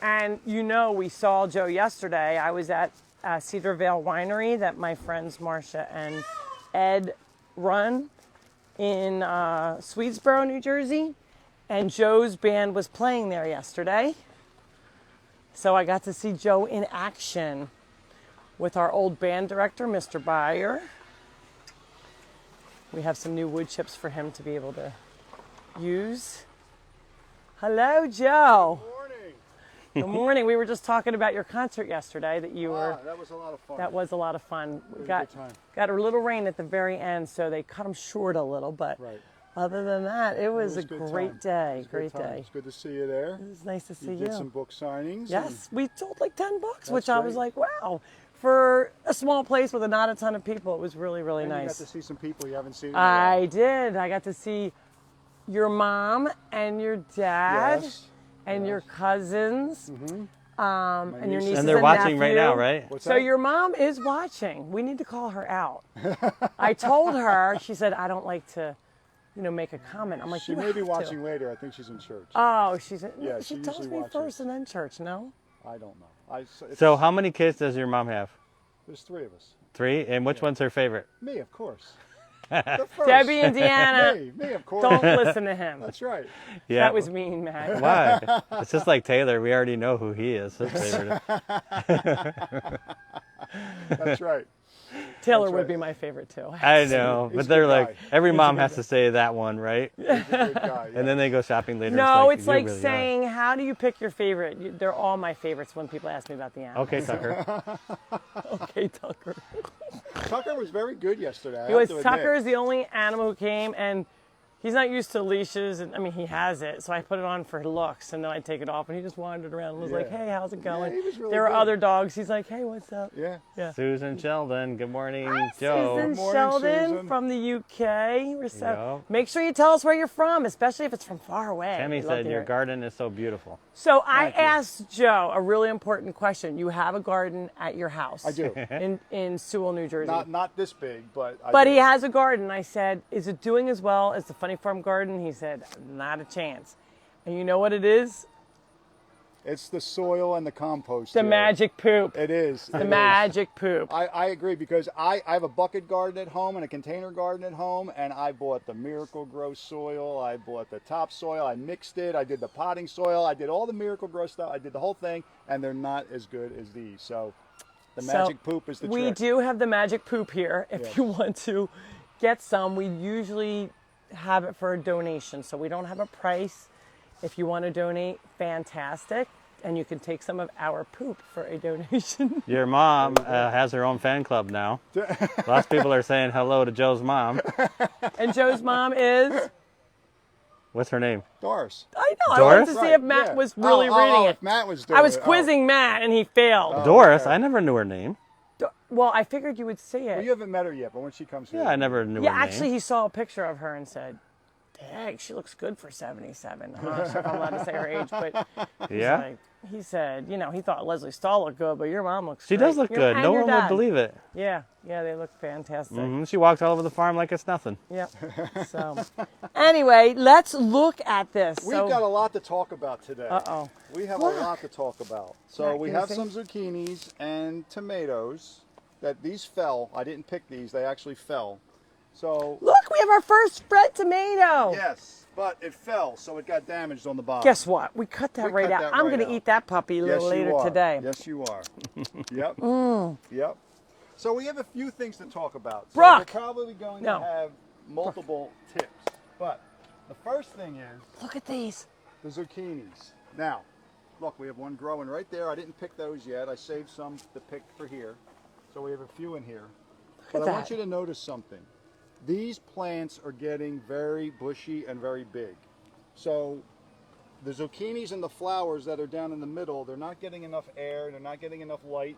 D: And you know, we saw Joe yesterday. I was at Cedar Vale Winery that my friends Marcia and Ed run in Swedesboro, New Jersey. And Joe's band was playing there yesterday. So I got to see Joe in action with our old band director, Mr. Byer. We have some new wood chips for him to be able to use. Hello, Joe.
I: Good morning.
D: Good morning. We were just talking about your concert yesterday that you were.
I: That was a lot of fun.
D: That was a lot of fun. We
I: was a
D: got
I: good time.
D: got a little rain at the very end, so they cut them short a little, but
I: Right.
D: Other than that, it was a
I: good
D: great
I: time.
D: day.
I: It was a
D: Great
I: good time.
D: day.
I: It's good to see you there.
D: It was nice to see
I: You
D: you.
I: did some book signings.
D: Yes, we sold like 10 books, which
I: That's
D: I was
I: great.
D: like, wow. For a small place with not a ton of people, it was really, really
I: And you got
D: nice.
I: to see some people you haven't seen in a
D: I
I: while.
D: did. I got to see your mom and your dad
I: Yes.
D: and your cousins, and your
I: nieces.
D: nieces
E: And they're watching right now,
D: nephew.
E: right?
I: What's
D: So
I: that?
D: your mom is watching. We need to call her out. I told her. She said, "I don't like to, make a comment." I'm like,
I: She
D: "You
I: may be
D: have to."
I: watching later. I think she's in church.
D: Oh, she's.
I: Yeah,
D: she
I: she
D: tells
I: usually
D: me
I: watches.
D: first and then church. No.
I: I don't know. It's-
E: So how many kids does your mom have?
I: There's 3 of us.
E: 3? And which one's her favorite?
I: Me, of course. The first.
D: Debbie and Deanna.
I: Me, of course.
D: Don't listen to him.
I: That's right.
E: Yeah.
D: That was mean, Matt.
E: Why? It's just like Taylor. We already know who he is. His favorite.
I: That's right.
D: Taylor
I: That's
D: would
I: right.
D: be my favorite too.
E: I know,
I: He's
E: but
I: a
E: they're
I: good
E: like
I: guy.
E: every mom has to say that one, right?
I: He's a good guy.
E: And then they go shopping later.
D: No,
E: it's
D: it's
E: you
D: like
E: really are.
D: saying, how do you pick your favorite? They're all my favorites when people ask me about the animals.
E: Okay, Tucker.
D: Okay, Tucker.
I: Tucker was very good yesterday.
D: He was Tucker is the only animal who came, and he's not used to leashes. And I mean, he has it, so I put it on for looks, and then I take it off, and he just wandered around and was like,
I: Yeah.
D: "Hey, how's it going?"
I: he was really
D: there were
I: good.
D: other dogs. He's like, "Hey, what's up?"
I: Yeah.
E: Susan Sheldon. Good morning, Joe.
D: Susan
I: Good morning,
D: Sheldon
I: Susan.
D: from the UK.
E: Yeah.
D: Make sure you tell us where you're from, especially if it's from far away.
E: Tammy
D: We'd love
E: said
D: to
E: your
D: hear it.
E: garden is so beautiful.
D: So I
I: Thank you.
D: asked Joe a really important question. You have a garden at your house.
I: I do.
D: In Sewell, New Jersey.
I: Not this big, but
D: But
I: do.
D: he has a garden. I said, is it doing as well as the Funny Farm garden? He said, not a chance. And you know what it is?
I: It's the soil and the compost.
D: The
I: here.
D: magic poop.
I: It is.
D: The magic poop.
I: I agree because I have a bucket garden at home and a container garden at home, and I bought the Miracle Grow soil. I bought the topsoil. I mixed it. I did the potting soil. I did all the Miracle Grow stuff. I did the whole thing, and they're not as good as these. So the magic poop is the
D: We
I: trick.
D: do have the magic poop here. If
I: Yes.
D: you want to get some, we usually have it for a donation. So we don't have a price. If you want to donate, fantastic. And you can take some of our poop for a donation.
E: Your mom has her own fan club now. Lots of people are saying hello to Joe's mom.
D: And Joe's mom is?
E: What's her name?
I: Doris.
D: I know. I
E: Doris?
D: wanted to see if Matt
I: yeah.
D: was really reading
I: if
D: it.
I: Matt was doing
D: I was
I: it.
D: quizzing Matt and he failed.
E: Doris.
I: okay.
E: I never knew her name.
D: Well, I figured you would see it.
I: Well, you haven't met her yet, but when she comes here.
E: Yeah, I never knew
D: Yeah,
E: her
D: actually,
E: name.
D: he saw a picture of her and said, dang, she looks good for 77. I'm not sure if I'm allowed to say her age, but
E: Yeah?
D: he said, he thought Leslie Stahl looked good, but your mom looks
E: She
D: great.
E: does look
D: Your-
E: good.
D: and
E: No
D: your
E: one would
D: dad.
E: believe it.
D: Yeah, they look fantastic.
E: She walks all over the farm like it's nothing.
D: Yep. So, anyway, let's look at this.
I: We've got a lot to talk about today.
D: Uh-oh.
I: We have a lot to talk about. So
D: Matt,
I: we
D: can you
I: have
D: see?
I: some zucchinis and tomatoes that these fell. I didn't pick these. They actually fell. So,
D: Look, we have our first spread tomato.
I: yes, but it fell, so it got damaged on the bottom.
D: Guess what? We cut that
I: We
D: right
I: cut
D: out.
I: that
D: I'm
I: right
D: going to
I: out.
D: eat that puppy a little
I: Yes,
D: later
I: you are.
D: today.
I: Yes, you are. Yep. Yep. So we have a few things to talk about. So
D: Brooke!
I: we're probably going
D: No.
I: to have multiple tips. But the first thing is
D: Look at these.
I: the zucchinis. Now, look, we have one growing right there. I didn't pick those yet. I saved some to pick for here. So we have a few in here. But
D: at
I: I want
D: that.
I: you to notice something. These plants are getting very bushy and very big. So the zucchinis and the flowers that are down in the middle, they're not getting enough air, they're not getting enough light,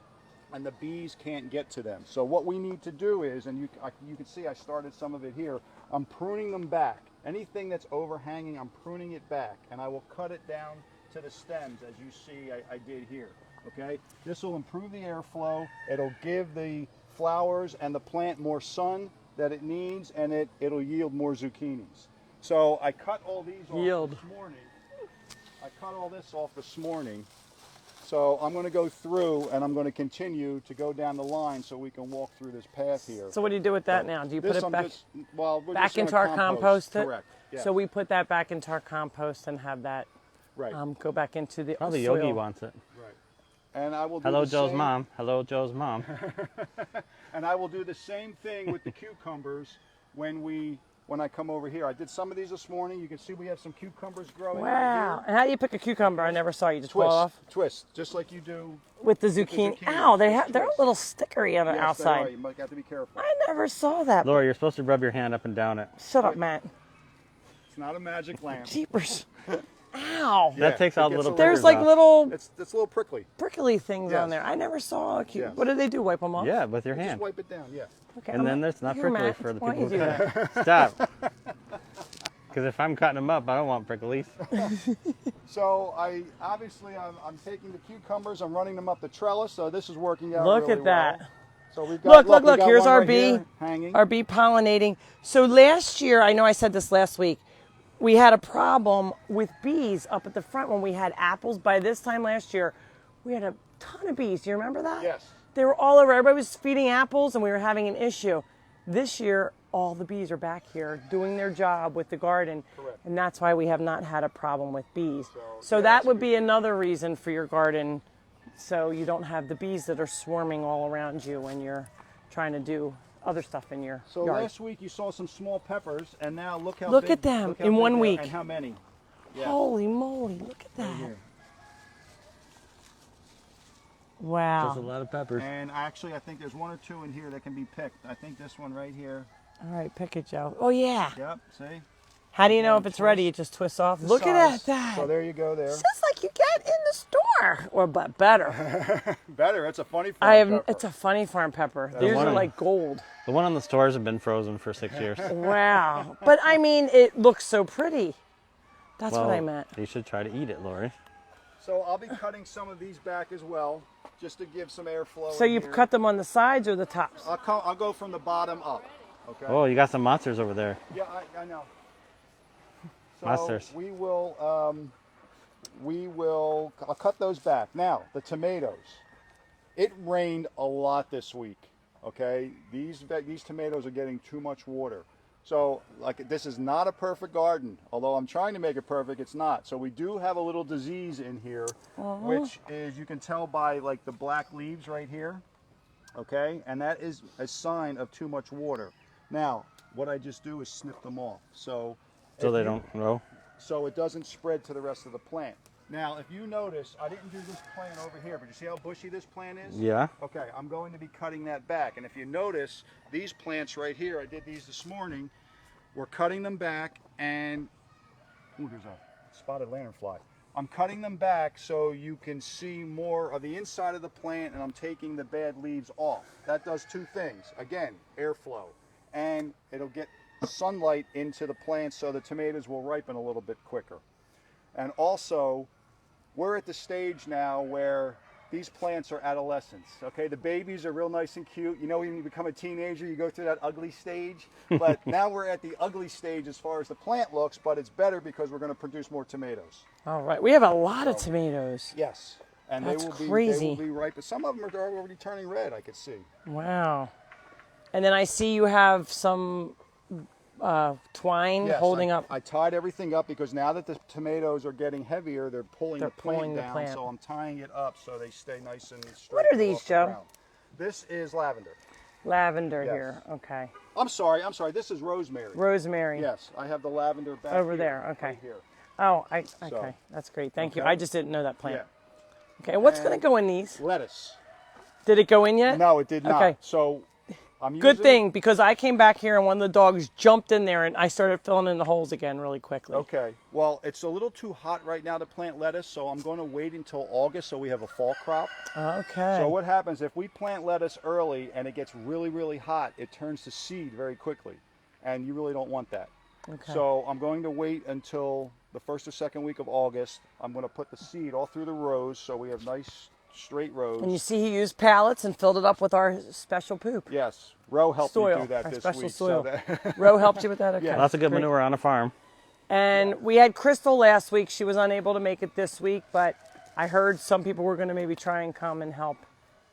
I: and the bees can't get to them. So what we need to do is, and you can see I started some of it here, I'm pruning them back. Anything that's overhanging, I'm pruning it back, and I will cut it down to the stems as you see I did here. Okay? This will improve the airflow, it'll give the flowers and the plant more sun that it needs, and it'll yield more zucchinis. So I cut all these off this morning. I cut all this off this morning. So I'm going to go through and I'm going to continue to go down the line so we can walk through this path here.
D: So what do you do with that now? Do you put
I: This
D: it
I: I'm
D: back,
I: just- well, we're
D: back
I: just gonna
D: into our compost?
I: Correct. Yeah.
D: So we put that back into our compost and have that
I: right.
D: go back into the
E: Probably
D: soil.
E: Yogi wants it.
I: Right. And I will do
E: Hello,
I: the
E: Joe's
I: same,
E: mom. Hello, Joe's mom.
I: And I will do the same thing with the cucumbers when I come over here. I did some of these this morning. You can see we have some cucumbers growing right
D: Wow.
I: here.
D: And how do you pick a cucumber? I never saw you just pull it
I: Twist,
D: off
I: twist, just like you do.
D: with the zucchini.
I: zucchini.
D: Ow, they're
I: Just
D: a
I: twist.
D: little stickery on the
I: Yes, they are.
D: outside.
I: You might have to be careful.
D: I never saw that.
E: Laura, you're supposed to rub your hand up and down it.
D: Shut up, Matt.
I: It's not a magic lamp.
D: Jeepers. Ow.
E: That takes
I: it
E: all the
I: gets
E: little
I: a
D: There's
E: prickers
D: like
E: off.
D: little
I: It's a little prickly.
D: prickly things
I: Yes.
D: on there. I never saw a cute.
I: Yes.
D: What do they do? Wipe them off?
E: Yeah, with your
I: Just
E: hand.
I: wipe it down, yeah.
D: Okay.
E: And then that's not
D: Here,
E: prickly
D: Matt,
E: for the
D: why
E: people
D: don't
E: who
D: you do
E: cut
D: that?
E: it. Stop. Because if I'm cutting them up, I don't want pricklies.
I: So I'm taking the cucumbers, I'm running them up the trellis, so this is working out
D: Look
I: really
D: at that.
I: well. So we've got,
D: Look.
I: we got
D: Here's
I: one
D: our
I: right
D: bee.
I: here hanging.
D: Our bee pollinating. So last year, I know I said this last week, we had a problem with bees up at the front when we had apples. By this time last year, we had a ton of bees. Do you remember that?
I: Yes.
D: They were all over. Everybody was feeding apples, and we were having an issue. This year, all the bees are back here doing their job with the garden.
I: Correct.
D: And that's why we have not had a problem with bees. So
I: yeah,
D: that
I: that's
D: would be another reason for your garden, so you don't have the bees that are swarming all around you when you're trying to do other stuff in your
I: So
D: yard.
I: last week you saw some small peppers, and now look how
D: Look
I: big,
D: at them
I: look how
D: in
I: big
D: one
I: they are
D: week.
I: and how many. Yeah.
D: Holy moly, look at that.
I: Here.
E: There's a
D: Wow.
E: lot of peppers.
I: And actually, I think there's one or two in here that can be picked. I think this one right here.
D: All right, pick it, Joe. Oh, yeah.
I: Yep, see?
D: How do you know if
I: One
D: it's ready? It just twists off. Look at
I: Size.
D: that.
I: So there you go there.
D: Just like you get in the store, or but better.
I: Better, it's a funny farm
D: I have.
I: pepper.
D: It's a funny farm pepper. These
E: one
D: are
E: of-
D: like gold.
E: The one on the stores have been frozen for 6 years.
D: Wow. But I mean, it looks so pretty. That's what I meant.
E: You should try to eat it, Lori.
I: So I'll be cutting some of these back as well, just to give some airflow.
D: So
I: in
D: you've
I: here.
D: cut them on the sides or the tops?
I: I'll go from the bottom up. Okay.
E: Oh, you got some monsters over there.
I: Yeah, I know. So
E: Monsters.
I: I'll cut those back. Now, the tomatoes. It rained a lot this week, okay? These tomatoes are getting too much water. So, like, this is not a perfect garden. Although I'm trying to make it perfect, it's not. So we do have a little disease in here, which is, you can tell by, like, the black leaves right here, okay? And that is a sign of too much water. Now, what I just do is snip them off. So
E: So they don't grow.
I: so it doesn't spread to the rest of the plant. Now, if you notice, I didn't do this plant over here, but you see how bushy this plant is?
E: Yeah.
I: Okay, I'm going to be cutting that back. And if you notice, these plants right here, I did these this morning, we're cutting them back and, ooh, there's a spotted lanternfly. I'm cutting them back so you can see more of the inside of the plant, and I'm taking the bad leaves off. That does two things. Again, airflow, and it'll get sunlight into the plants so the tomatoes will ripen a little bit quicker. And also, we're at the stage now where these plants are adolescents, okay? The babies are real nice and cute. You know, when you become a teenager, you go through that ugly stage. But now we're at the ugly stage as far as the plant looks, but it's better because we're going to produce more tomatoes.
D: All right. We have a lot of tomatoes.
I: Yes. And
D: That's
I: they will
D: crazy.
I: be ripe. But some of them are already turning red, I could see.
D: Wow. And then I see you have some twine
I: Yes,
D: holding up.
I: I tied everything up because now that the tomatoes are getting heavier, they're pulling
D: They're
I: the plant
D: pulling the
I: down.
D: plant.
I: So I'm tying it up so they stay nice and straight.
D: What are these,
I: off the
D: Joe?
I: ground. This is lavender.
D: Lavender
I: Yes.
D: here. Okay.
I: I'm sorry. This is rosemary.
D: Rosemary.
I: Yes, I have the lavender back
D: Over
I: here,
D: there, okay.
I: right here.
D: Oh, okay.
I: So,
D: That's great. Thank you.
I: okay.
D: I just didn't know that plant.
I: Yeah.
D: Okay. What's going to
I: And-
D: go in these?
I: Lettuce.
D: Did it go in yet?
I: No, it did not.
D: Okay.
I: So I'm
D: Good
I: using,
D: thing, because I came back here and one of the dogs jumped in there and I started filling in the holes again really quickly.
I: Okay. Well, it's a little too hot right now to plant lettuce, so I'm going to wait until August so we have a fall crop.
D: Okay.
I: So what happens if we plant lettuce early and it gets really, really hot, it turns to seed very quickly, and you really don't want that.
D: Okay.
I: So I'm going to wait until the first or second week of August. I'm going to put the seed all through the rows so we have nice straight rows.
D: And you see he used pallets and filled it up with our special poop.
I: Yes, Ro helped me
D: Soil,
I: do that
D: our
I: this
D: special
I: week.
D: soil.
I: So that
D: Ro helped you with that? Okay.
I: Yeah.
E: Lots of good
D: Great.
E: manure on a farm.
D: And we had Crystal last week. She was unable to make it this week, but I heard some people were going to maybe try and come and help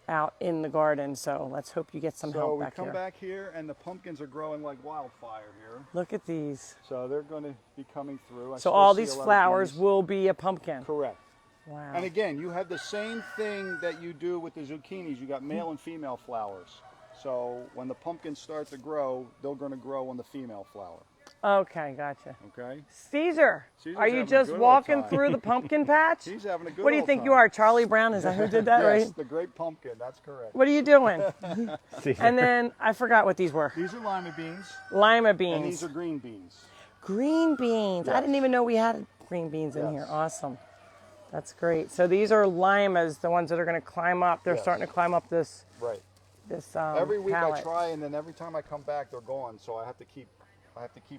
D: out in the garden. So let's hope you get some
I: so
D: help
I: we
D: back
I: come
D: here.
I: back here, and the pumpkins are growing like wildfire here.
D: Look at these.
I: So they're going to be coming through. I
D: So
I: still
D: all
I: see
D: these
I: a lot of
D: flowers
I: bees.
D: will be a pumpkin.
I: Correct.
D: Wow.
I: And again, you have the same thing that you do with the zucchinis. You got male and female flowers. So when the pumpkins start to grow, they're going to grow on the female flower.
D: Okay, gotcha.
I: Okay?
D: Caesar,
I: Caesar's
D: are you
I: having a
D: just
I: good old
D: walking
I: time.
D: through the pumpkin patch?
I: He's having a good
D: What do you
I: old
D: think
I: time.
D: you are, Charlie Brown? Is that who did that,
I: Yes,
D: right?
I: the great pumpkin. That's correct.
D: What are you doing?
E: See,
D: And then I forgot what these were.
I: These are lima beans,
D: Lima
I: and
D: beans.
I: these are green beans.
D: Green beans. I
I: Yes.
D: didn't even know we had green beans in here.
I: Yes.
D: Awesome. That's great. So these are limas, the ones that are going to climb up. They're
I: Yes.
D: starting to climb up this
I: Right.
D: Every
I: Every week
D: pallet.
I: I try, and then every time I come back, they're gone. So I have to keep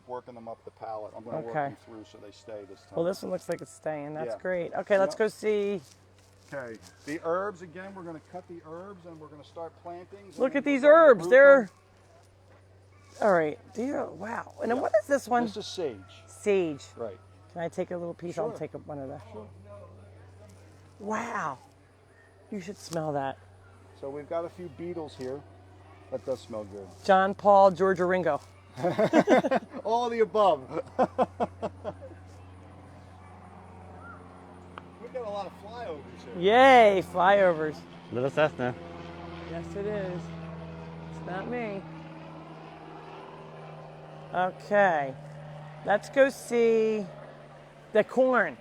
I: working them up the pallet. I'm going to work
D: Okay.
I: them through so they stay this time.
D: Well, this one looks like it's staying. That's
I: Yeah.
D: great. Okay, let's
I: Yep.
D: go see.
I: Okay. The herbs again. We're going to cut the herbs and we're going to start plantings.
D: Look
I: and
D: at
I: then
D: these
I: we're going to
D: herbs.
I: root
D: They're
I: them.
D: all right. Wow. And then what is this one?
I: This is sage.
D: Sage.
I: Right.
D: Can I take a little piece? I'll
I: Sure.
D: take one of that. Wow. You should smell that.
I: So we've got a few beetles here. That does smell good.
D: John Paul, Georgia Ringo.
I: All the above. We've got a lot of flyovers here.
D: Yay, flyovers.
E: Little Cessna.
D: Yes, it is. It's not me. Okay. Let's go see the corn.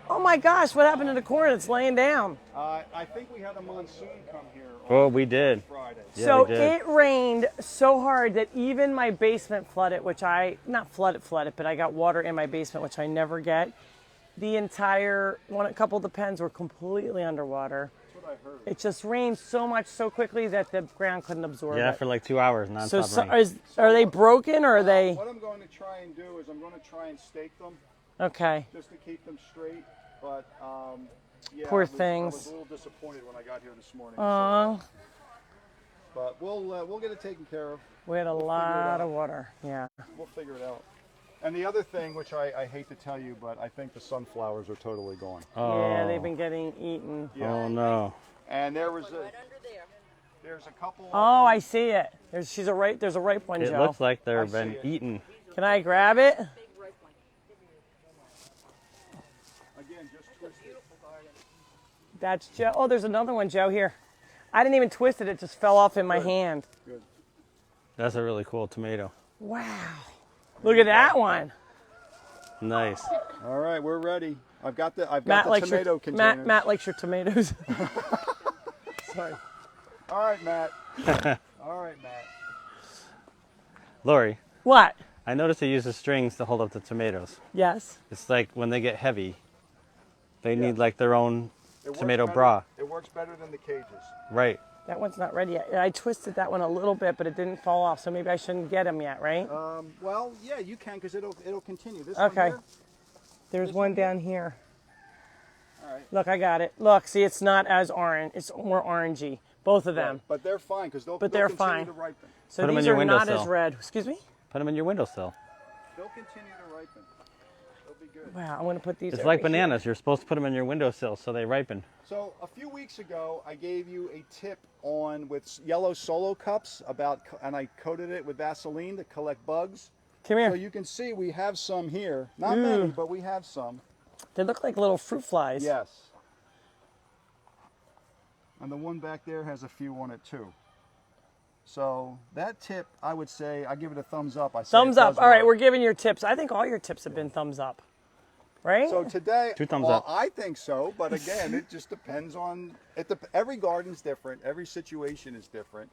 D: Oh my gosh, what happened to the corn? It's laying down.
I: I think we had a monsoon come here
E: Oh,
I: on
E: we did.
I: Friday.
E: Yeah,
D: So
E: we did.
D: it rained so hard that even my basement flooded, which not flooded, but I got water in my basement, which I never get. The entire, a couple of the pens were completely underwater.
I: That's what I heard.
D: It just rained so much so quickly that the ground couldn't absorb
E: Yeah,
D: it.
E: for like 2 hours nonstop
D: So,
E: rain.
D: are they broken or are they?
I: What I'm going to try and do is I'm going to try and stake them
D: Okay.
I: just to keep them straight. But yeah,
D: Poor
I: I
D: things.
I: was a little disappointed when I got here this morning.
D: Aw,
I: But we'll get it taken care of.
D: we had a lot of water. Yeah.
I: We'll figure it out. And the other thing, which I hate to tell you, but I think the sunflowers are totally gone.
E: Oh.
D: Yeah, they've been getting eaten.
I: Yeah.
E: Oh no.
I: And there's a couple.
D: Oh, I see it. There's a ripe one,
E: It
D: Joe.
E: looks like they've
I: see
E: been
I: it.
E: eaten.
D: Can I grab it?
I: Again, just twist it.
D: That's Joe. Oh, there's another one, Joe, here. I didn't even twist it. It just fell off in my hand.
I: Good.
E: That's a really cool tomato.
D: Wow. Look at that one.
E: Nice.
I: All right, we're ready. I've got the
D: Matt likes
I: tomato
D: your
I: containers.
D: Matt likes your tomatoes. Sorry.
I: All right, Matt. All right, Matt.
E: Lori,
D: What?
E: I noticed he uses strings to hold up the tomatoes.
D: Yes.
E: It's like when they get heavy, they need like their own
I: It works
E: tomato
I: better-
E: bra.
I: It works better than the cages.
E: Right.
D: That one's not ready yet. I twisted that one a little bit, but it didn't fall off, so maybe I shouldn't get them yet, right?
I: Well, yeah, you can because it'll continue. This
D: Okay.
I: one here.
D: There's one down here.
I: All right.
D: Look, I got it. Look, see, it's not as orange. It's more orangey. Both of them.
I: But they're fine because they'll
D: they're
I: continue
D: fine.
I: to ripen.
D: So
E: Put 'em
D: these
E: in your
D: are not
E: windowsill.
D: as red. Excuse me?
E: Put them in your windowsill.
I: They'll continue to ripen. They'll be good.
D: Wow, I'm going to put these
E: It's
D: over
E: like
D: here.
E: bananas. You're supposed to put them in your windowsill so they ripen.
I: So a few weeks ago, I gave you a tip on with yellow Solo cups and I coated it with Vaseline to collect bugs.
D: Come here.
I: So you can see we have some here. Not many, but we have some.
D: They look like little fruit flies.
I: Yes. And the one back there has a few on it too. So that tip, I would say, I give it a thumbs up. I say
D: Thumbs
I: it
D: up.
I: does
D: All right,
I: work.
D: we're giving your tips. I think all your tips have been thumbs up. Right?
I: So today,
E: 2 thumbs
I: well,
E: up.
I: I think so, but again, it just depends on every garden's different. Every situation is different.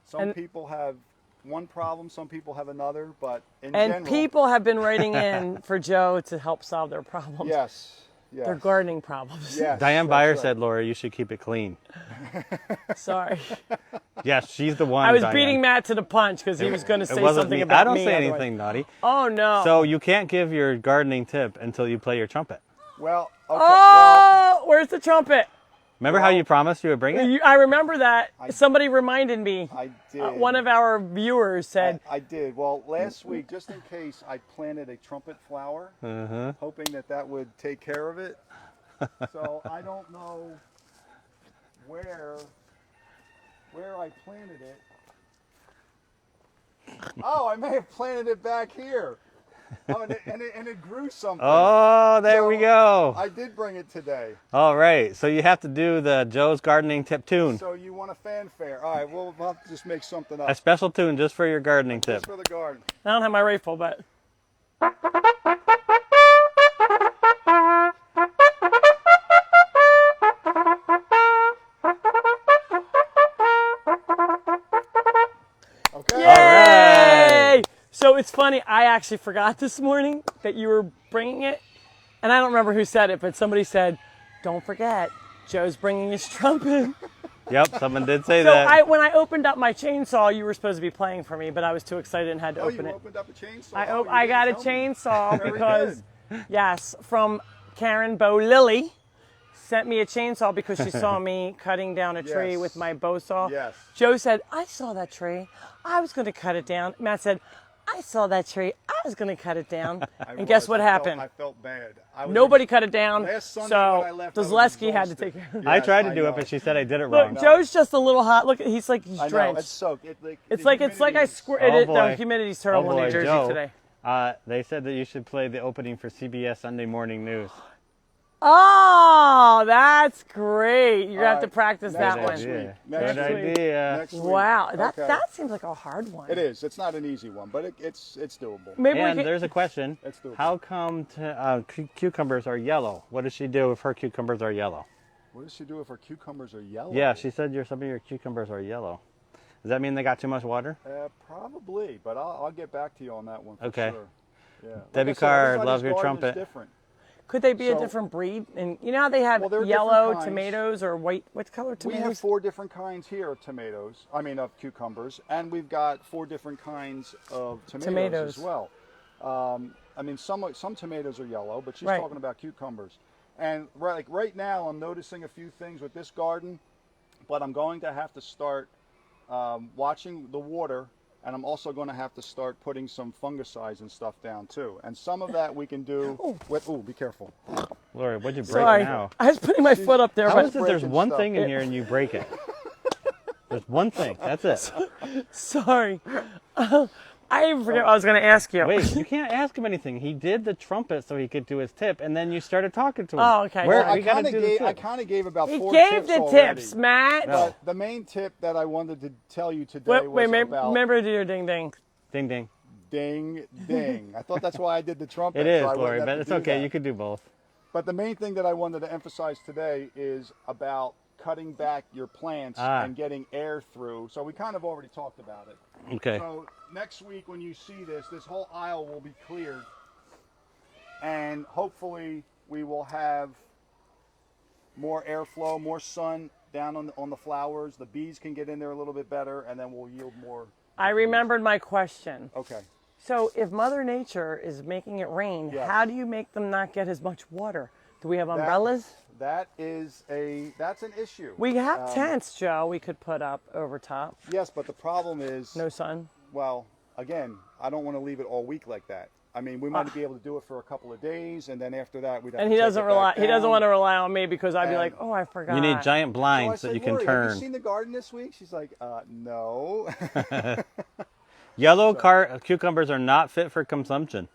I: Some
D: And-
I: people have one problem, some people have another, but in
D: and
I: general,
D: people have been writing in for Joe to help solve their problems.
I: yes, yes,
D: Their gardening problems.
I: yes,
E: Diane
I: that's
E: Beyer
I: right.
E: said, Lori, you should keep it clean.
D: Sorry.
E: Yes, she's the one.
D: I was
E: Diane.
D: beating Matt to the punch because he was going to
E: It
D: say
E: wasn't
D: something
E: me.
D: about
E: I don't
D: me
E: say
D: otherwise.
E: anything naughty.
D: Oh, no.
E: So you can't give your gardening tip until you play your trumpet.
I: Well, okay, well,
D: Oh, where's the trumpet?
E: Remember how you promised you would bring it?
D: I remember that. Somebody reminded me.
I: I did.
D: One of our viewers said,
I: I did. Well, last week, just in case, I planted a trumpet flower, hoping that would take care of it. So I don't know where I planted it. Oh, I may have planted it back here. Oh, and it grew something.
E: Oh, there we
I: So
E: go.
I: I did bring it today.
E: All right. So you have to do the Joe's gardening tip tune.
I: So you want a fanfare? All right, we'll have to just make something up.
E: A special tune just for your gardening tip.
I: Just for the garden.
D: I don't have my rifle, but.
I: Okay.
D: Yay! So It's funny. I actually forgot this morning that you were bringing it, and I don't remember who said it, but somebody said, "Don't forget, Joe's bringing his trumpet."
E: Yep, someone did say
D: So
E: that.
D: when I opened up my chainsaw, you were supposed to be playing for me, but I was too excited and had to
I: Oh,
D: open
I: you
D: it.
I: opened up a chainsaw.
D: I got a chainsaw because, yes, from Karen Bo Lily, sent me a chainsaw because she saw me cutting down a tree
I: Yes.
D: with my bow saw.
I: Yes.
D: Joe said, "I saw that tree. I was going to cut it down." Matt said, "I saw that tree. I was going to cut it down." And guess what happened?
I: I felt bad.
D: Nobody cut it down.
I: Last Sunday
D: So
I: when I left, I was
D: Dozleski had to
I: exhausted.
D: take care of it.
E: I
I: Yes,
E: tried to
I: I
E: do
I: know.
E: it, but she said I did it
D: Look,
E: wrong.
D: Joe's just a little hot. Look, he's like he's
I: I know,
D: drenched.
I: it's soaked.
D: It's like I squirted
E: Oh,
D: it.
E: boy.
D: The humidity's terrible
E: Oh,
D: in
E: boy,
D: New Jersey
E: Joe.
D: today.
E: They said that you should play the opening for CBS Sunday Morning News.
D: Oh, that's great. You're gonna have to
I: Alright,
D: practice that
I: next
D: one.
I: week.
E: Idea.
I: Next
E: Good
I: week.
E: idea.
I: Next week.
D: Wow,
I: Okay.
D: that seems like a hard one.
I: It is. It's not an easy one, but it's doable.
D: Maybe
E: And
D: we can,
E: there's a question.
I: It's doable.
E: How come cucumbers are yellow? What does she do if her cucumbers are yellow?
I: What does she do if her cucumbers are yellow?
E: Yeah, she said some of your cucumbers are yellow. Does that mean they got too much water?
I: Probably, but I'll get back to you on that one for
E: Okay.
I: sure. Yeah. Like
E: Debbie
I: I said,
E: Carr,
I: everybody's
E: love your
I: garden is
E: trumpet.
I: different.
D: could they be a
I: So-
D: different breed? And you know how they have
I: Well, there are
D: yellow
I: different kinds.
D: tomatoes or white? What color
I: We
D: tomatoes?
I: have 4 different kinds here of tomatoes. I mean, of cucumbers, and we've got 4 different kinds of tomatoes. As well. I mean, some tomatoes are yellow, but she's
D: Right.
I: talking about cucumbers. And right now, I'm noticing a few things with this garden, but I'm going to have to start watching the water, and I'm also going to have to start putting some fungicides and stuff down too. And some of that we can do with. Ooh, be careful.
E: Lori, what'd you break
D: Sorry,
E: now?
D: I was putting my foot up there,
E: How
D: but
E: is it there's
I: breaking
E: one
I: stuff.
E: thing in here and you break it? There's one thing. That's it.
D: sorry. I even forget what I was going to ask you.
E: Wait, you can't ask him anything. He did the trumpet so he could do his tip, and then you started talking to him.
D: Oh, okay.
E: Where,
D: Well,
E: we gotta do the
I: I
E: tip.
I: kind of gave about
D: He
I: 4
D: gave
I: tips
D: the
I: already.
D: tips, Matt.
E: No.
I: But the main tip that I wanted to tell you today
D: Wait,
I: was
D: wait,
I: about
D: remember to do your ding ding.
E: Ding ding.
I: ding, ding. I thought that's why I did the trumpet.
E: It is,
I: so I wouldn't
E: Lori,
I: have
E: but
I: to
E: it's
I: do
E: okay.
I: that.
E: You could do both.
I: But the main thing that I wanted to emphasize today is about cutting back your plants and getting air through. So we kind of already talked about it.
E: Okay.
I: So next week when you see this whole aisle will be cleared, and hopefully we will have more airflow, more sun down on the flowers. The bees can get in there a little bit better, and then we'll yield more.
D: I remembered my question.
I: Okay.
D: So if Mother Nature is making it rain,
I: Yes.
D: how do you make them not get as much water? Do we have umbrellas?
I: That's an issue.
D: We have tents, Joe, we could put up over top.
I: Yes, but the problem is,
D: No sun.
I: well, again, I don't want to leave it all week like that. I mean, we might be able to do it for a couple of days, and then after that, we'd have
D: And
I: to
D: he
I: take
D: doesn't
I: it
D: rely.
I: back
D: He doesn't
I: down.
D: want to rely on me because I'd be
I: And-
D: like, oh, I forgot.
E: You need giant
I: So I
E: blinds
I: said,
E: that you can
I: Lori, have you
E: turn.
I: seen the garden this week? She's like, no.
E: Yellow cucumbers are not fit for consumption.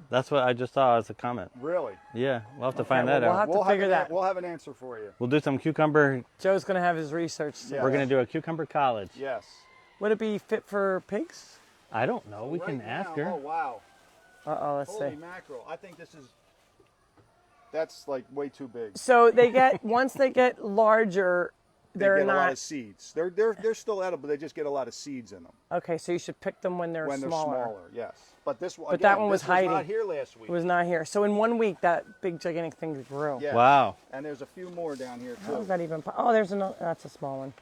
E: That's what I just saw as a comment.
I: Really?
E: Yeah, we'll have to find
D: well,
E: that
D: we'll
E: out.
D: have to figure that.
I: We'll have an answer for you.
E: We'll do some cucumber.
D: Joe's gonna have his research. Too.
I: Yeah.
E: We're going to do a cucumber college.
I: Yes.
D: Would it be fit for pigs?
E: I don't know. We
I: Right
E: can ask
I: now-
E: her.
I: Oh, wow.
D: Let's
I: Holy
D: see.
I: mackerel. I think that's like way too big.
D: So they get once they get larger,
I: They
D: they're
I: get a lot
D: not
I: of seeds. They're still edible. They just get a lot of seeds in them
D: okay. So you should pick them when they're
I: when they're
D: smaller.
I: smaller. Yes. But this one.
D: But that one was
I: this
D: hiding.
I: not here last week.
D: It was not here. So in 1 week, that big gigantic thing grew.
I: Yes.
E: Wow.
I: And there's a few more down here
D: How is
I: too.
D: that even? Oh, there's another. That's a small one.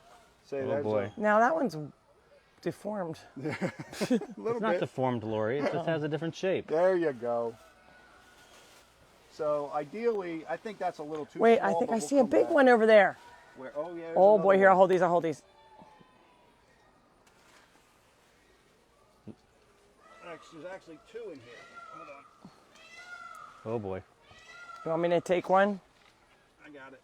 I: Say
E: Oh,
I: there's
E: boy.
D: Now that one's deformed.
I: a little
E: It's not
I: bit.
E: deformed, Lori. It just has a different shape.
I: There you go. So ideally, I think that's a little too
D: Wait,
I: small.
D: I think
I: but
D: I
I: we'll
D: see a
I: come
D: big
I: back.
D: one over there.
I: Where, oh yeah. there's
D: Oh
I: another
D: boy, here, I'll
I: one.
D: hold these. I'll hold these.
I: There's actually 2 in here. Hold on.
E: Oh boy.
D: You want me to take one?
I: I got it.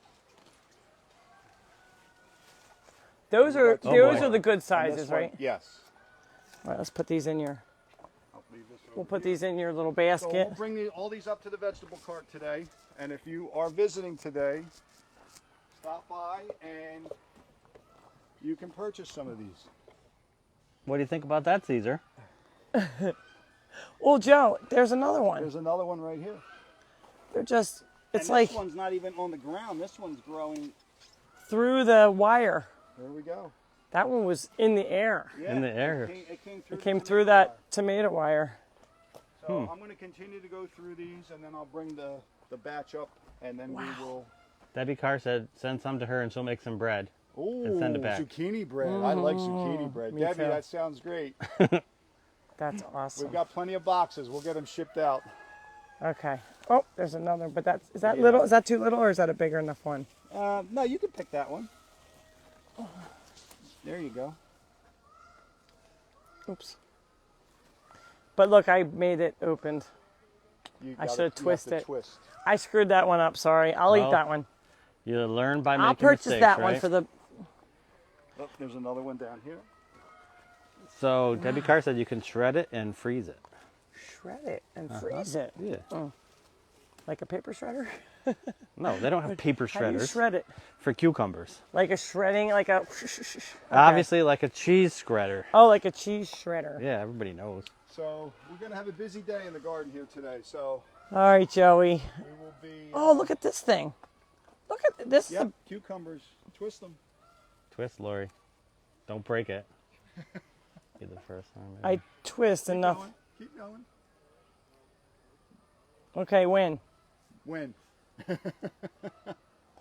D: Those are
E: Oh,
D: those
E: boy.
D: are the good
I: And this
D: sizes,
I: one-
D: right?
I: Yes.
D: All right, let's put these in your.
I: I'll leave this
D: We'll
I: over
D: put
I: here.
D: these in your little
I: So we'll
D: basket.
I: bring all these up to the vegetable cart today. And if you are visiting today, stop by and you can purchase some of these.
E: What do you think about that, Caesar?
D: Well, Joe, there's another one.
I: There's another one right here.
D: They're just. It's
I: and
D: like
I: this one's not even on the ground. This one's growing.
D: through the wire.
I: There we go.
D: That one was in the air.
I: Yeah,
E: In the air.
I: It
D: Came
I: the
D: through
I: tomato
D: that tomato wire.
I: wire. So I'm going to continue to go through these, and then I'll bring the batch up, and then we will.
E: Debbie Carr said send some to her and she'll make some bread.
I: Oh,
E: send it back.
I: zucchini bread. I like zucchini bread.
D: me
I: Debbie,
D: too.
I: that sounds great.
D: That's awesome.
I: We've got plenty of boxes. We'll get them shipped out.
D: Okay. Oh, there's another, but is that
I: Yeah.
D: little? Is that too little, or is that a bigger enough one?
I: No, you can pick that one. There you go.
D: Oops. But look, I made it opened.
I: You
D: I
I: gotta-
D: should have
I: you have to
D: twisted.
I: Twist.
D: I screwed that one up. Sorry. I'll eat
E: Well,
D: that one.
E: You learn by making
D: I'll purchase
E: mistakes,
D: that
E: right?
D: one for the.
I: Oh, there's another one down here.
E: So Debbie Carr said you can shred it and freeze it.
D: Shred it and freeze it.
E: Yeah.
D: Like a paper shredder?
E: No, they don't have paper
D: How do you
E: shredders
D: shred it?
E: for cucumbers.
D: Like a shredding, like a. Okay.
E: Obviously, like a cheese shredder.
D: Oh, like a cheese shredder.
E: Yeah, everybody knows.
I: So we're going to have a busy day in the garden here today. So
D: All right, Joey.
I: we will be.
D: Oh, look at this thing. Look at this.
I: Yep, cucumbers. Twist them.
E: Twist, Lori. Don't break it. Be the first time.
D: I twist enough.
I: Going. Keep going.
D: Okay, win.
I: When?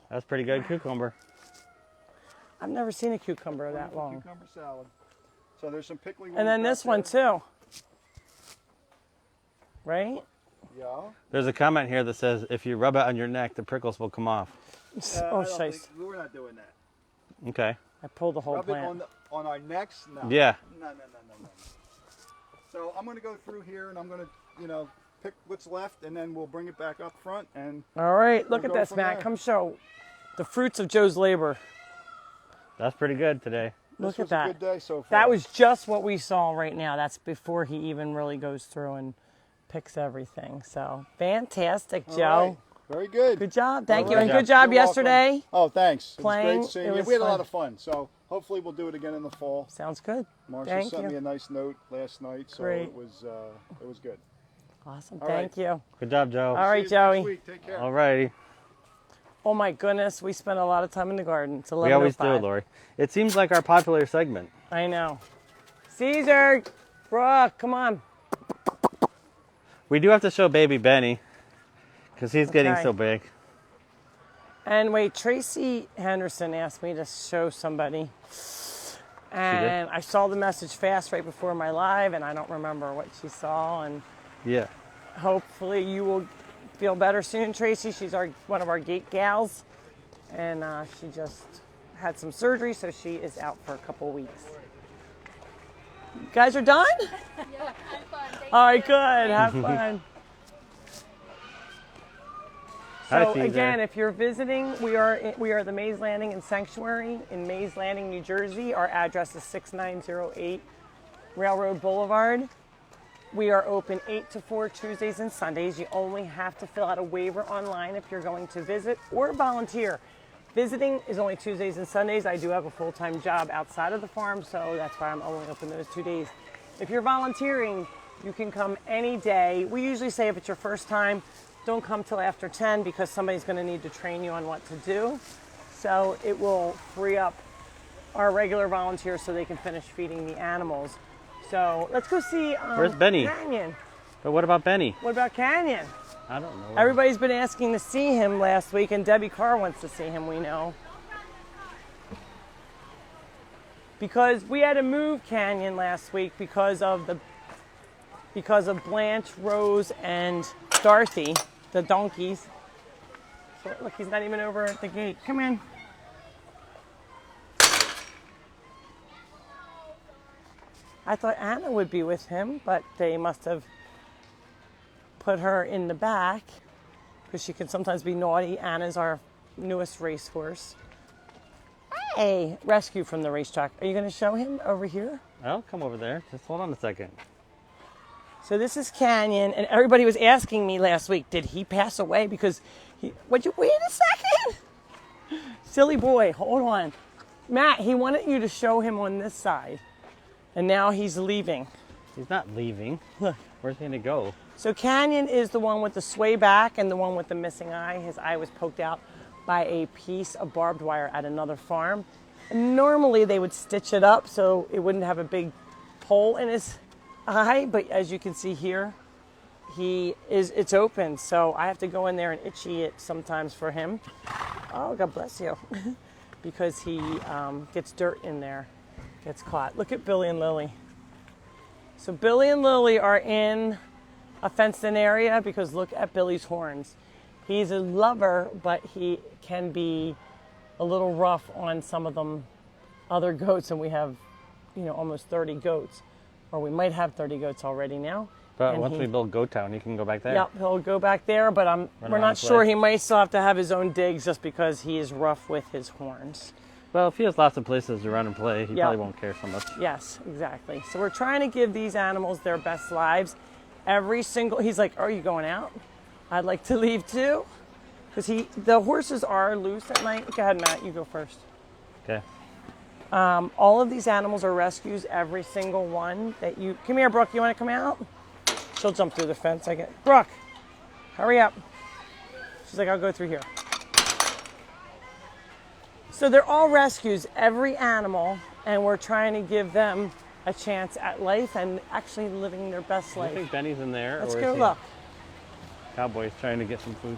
E: That's pretty good cucumber.
D: I've never seen a cucumber that
I: Wonderful
D: long.
I: Cucumber salad. So there's some pickly ones.
D: And then
I: back
D: this one
I: there.
D: too. Right?
I: Yeah.
E: There's a comment here that says if you rub it on your neck, the prickles will come off.
I: I
D: Oh,
I: don't
D: shice.
I: think- we're not doing that.
E: Okay.
D: I pulled the whole
I: Rub it
D: plant.
I: on our necks? No.
E: Yeah.
I: No. So I'm going to go through here and I'm going to, pick what's left and then we'll bring it back up front and
D: All right, look
I: We'll
D: at
I: go
D: this,
I: from
D: Matt.
I: there.
D: Come show the fruits of Joe's labor.
E: That's pretty good today.
D: Look
I: this
D: at
I: was
D: that.
I: a good day so far.
D: That was just what we saw right now. That's before he even really goes through and picks everything. So fantastic,
I: All
D: Joe.
I: right. Very good.
D: Good job. Thank
I: All
D: you.
I: right.
D: And good job
I: You're welcome.
D: yesterday.
I: Oh, thanks. It
D: Playing,
I: was great seeing
D: it
I: you.
D: was
I: We had a
D: fun.
I: lot of fun. So hopefully we'll do it again in the fall.
D: Sounds good.
I: Marcia
D: Thank
I: sent
D: you.
I: me a nice note last night, so
D: Great.
I: it was good.
D: Awesome.
I: All
D: Thank you.
E: Good job, Joe.
D: All right,
I: See you next
D: Joey.
I: week. Take care.
E: All righty.
D: Oh my goodness, we spent a lot of time in the garden. It's 11:05.
E: We always do, Lori. It seems like our popular segment.
D: I know. Caesar, Brooke, come on.
E: We do have to show baby Benny because he's getting
D: Okay.
E: so big.
D: And wait, Tracy Henderson asked me to show somebody. And I saw the message fast right before my live, and I don't remember what she saw. And
E: Yeah.
D: hopefully you will feel better soon, Tracy. She's one of our gate gals. And she just had some surgery, so she is out for a couple weeks. You guys are done?
C: Yeah, have fun. Thank
D: All right, good. Have fun.
E: Hi,
D: So
E: Caesar.
D: again, if you're visiting, we are the Mays Landing and Sanctuary in Mays Landing, New Jersey. Our address is 6908 Railroad Boulevard. We are open 8 to 4 Tuesdays and Sundays. You only have to fill out a waiver online if you're going to visit or volunteer. Visiting is only Tuesdays and Sundays. I do have a full-time job outside of the farm, so that's why I'm only open those 2 days. If you're volunteering, you can come any day. We usually say if it's your first time, don't come till after 10 because somebody's going to need to train you on what to do. So it will free up our regular volunteers so they can finish feeding the animals. So let's go see
E: Where's Benny?
D: Canyon.
E: But what about Benny?
D: What about Canyon?
E: I don't know.
D: Everybody's been asking to see him last week, and Debbie Carr wants to see him, we know. Because we had to move Canyon last week because of Blanche, Rose, and Dorothy, the donkeys. So look, he's not even over at the gate. Come in. I thought Anna would be with him, but they must have put her in the back because she can sometimes be naughty. Anna's our newest racehorse. Hey, rescue from the racetrack. Are you going to show him over here?
E: I'll come over there. Just hold on a second.
D: So this is Canyon, and everybody was asking me last week, did he pass away? Because wait a second. Silly boy, hold on. Matt, he wanted you to show him on this side, and now he's leaving.
E: He's not leaving.
D: Look.
E: Where's he gonna go?
D: So Canyon is the one with the sway back and the one with the missing eye. His eye was poked out by a piece of barbed wire at another farm. Normally they would stitch it up so it wouldn't have a big hole in his eye, but as you can see here, it's open, so I have to go in there and itchy it sometimes for him. Oh, God bless you. Because he gets dirt in there, gets caught. Look at Billy and Lily. So Billy and Lily are in a fenced-in area because look at Billy's horns. He's a lover, but he can be a little rough on some of them other goats, and we have, almost 30 goats, or we might have 30 goats already now.
E: But
D: And
E: once we build Goat Town, he can go back there.
D: Yep, he'll go back there, but we're
E: around
D: not
E: the
D: sure.
E: place.
D: He might still have to have his own digs just because he is rough with his horns.
E: Well, if he has lots of places to run and play, he
D: Yep.
E: probably won't care so much.
D: Yes, exactly. So we're trying to give these animals their best lives. He's like, are you going out? I'd like to leave too. Because the horses are loose at night. Go ahead, Matt, you go first.
E: Okay.
D: All of these animals are rescues, every single one come here, Brooke, you want to come out? She'll jump through the fence. Brooke, hurry up. She's like, I'll go through here. So they're all rescues, every animal, and we're trying to give them a chance at life and actually living their best
E: Do you
D: life.
E: think Benny's in there?
D: Let's
E: or
D: go
E: is he
D: look.
E: Cowboy's trying to get some food.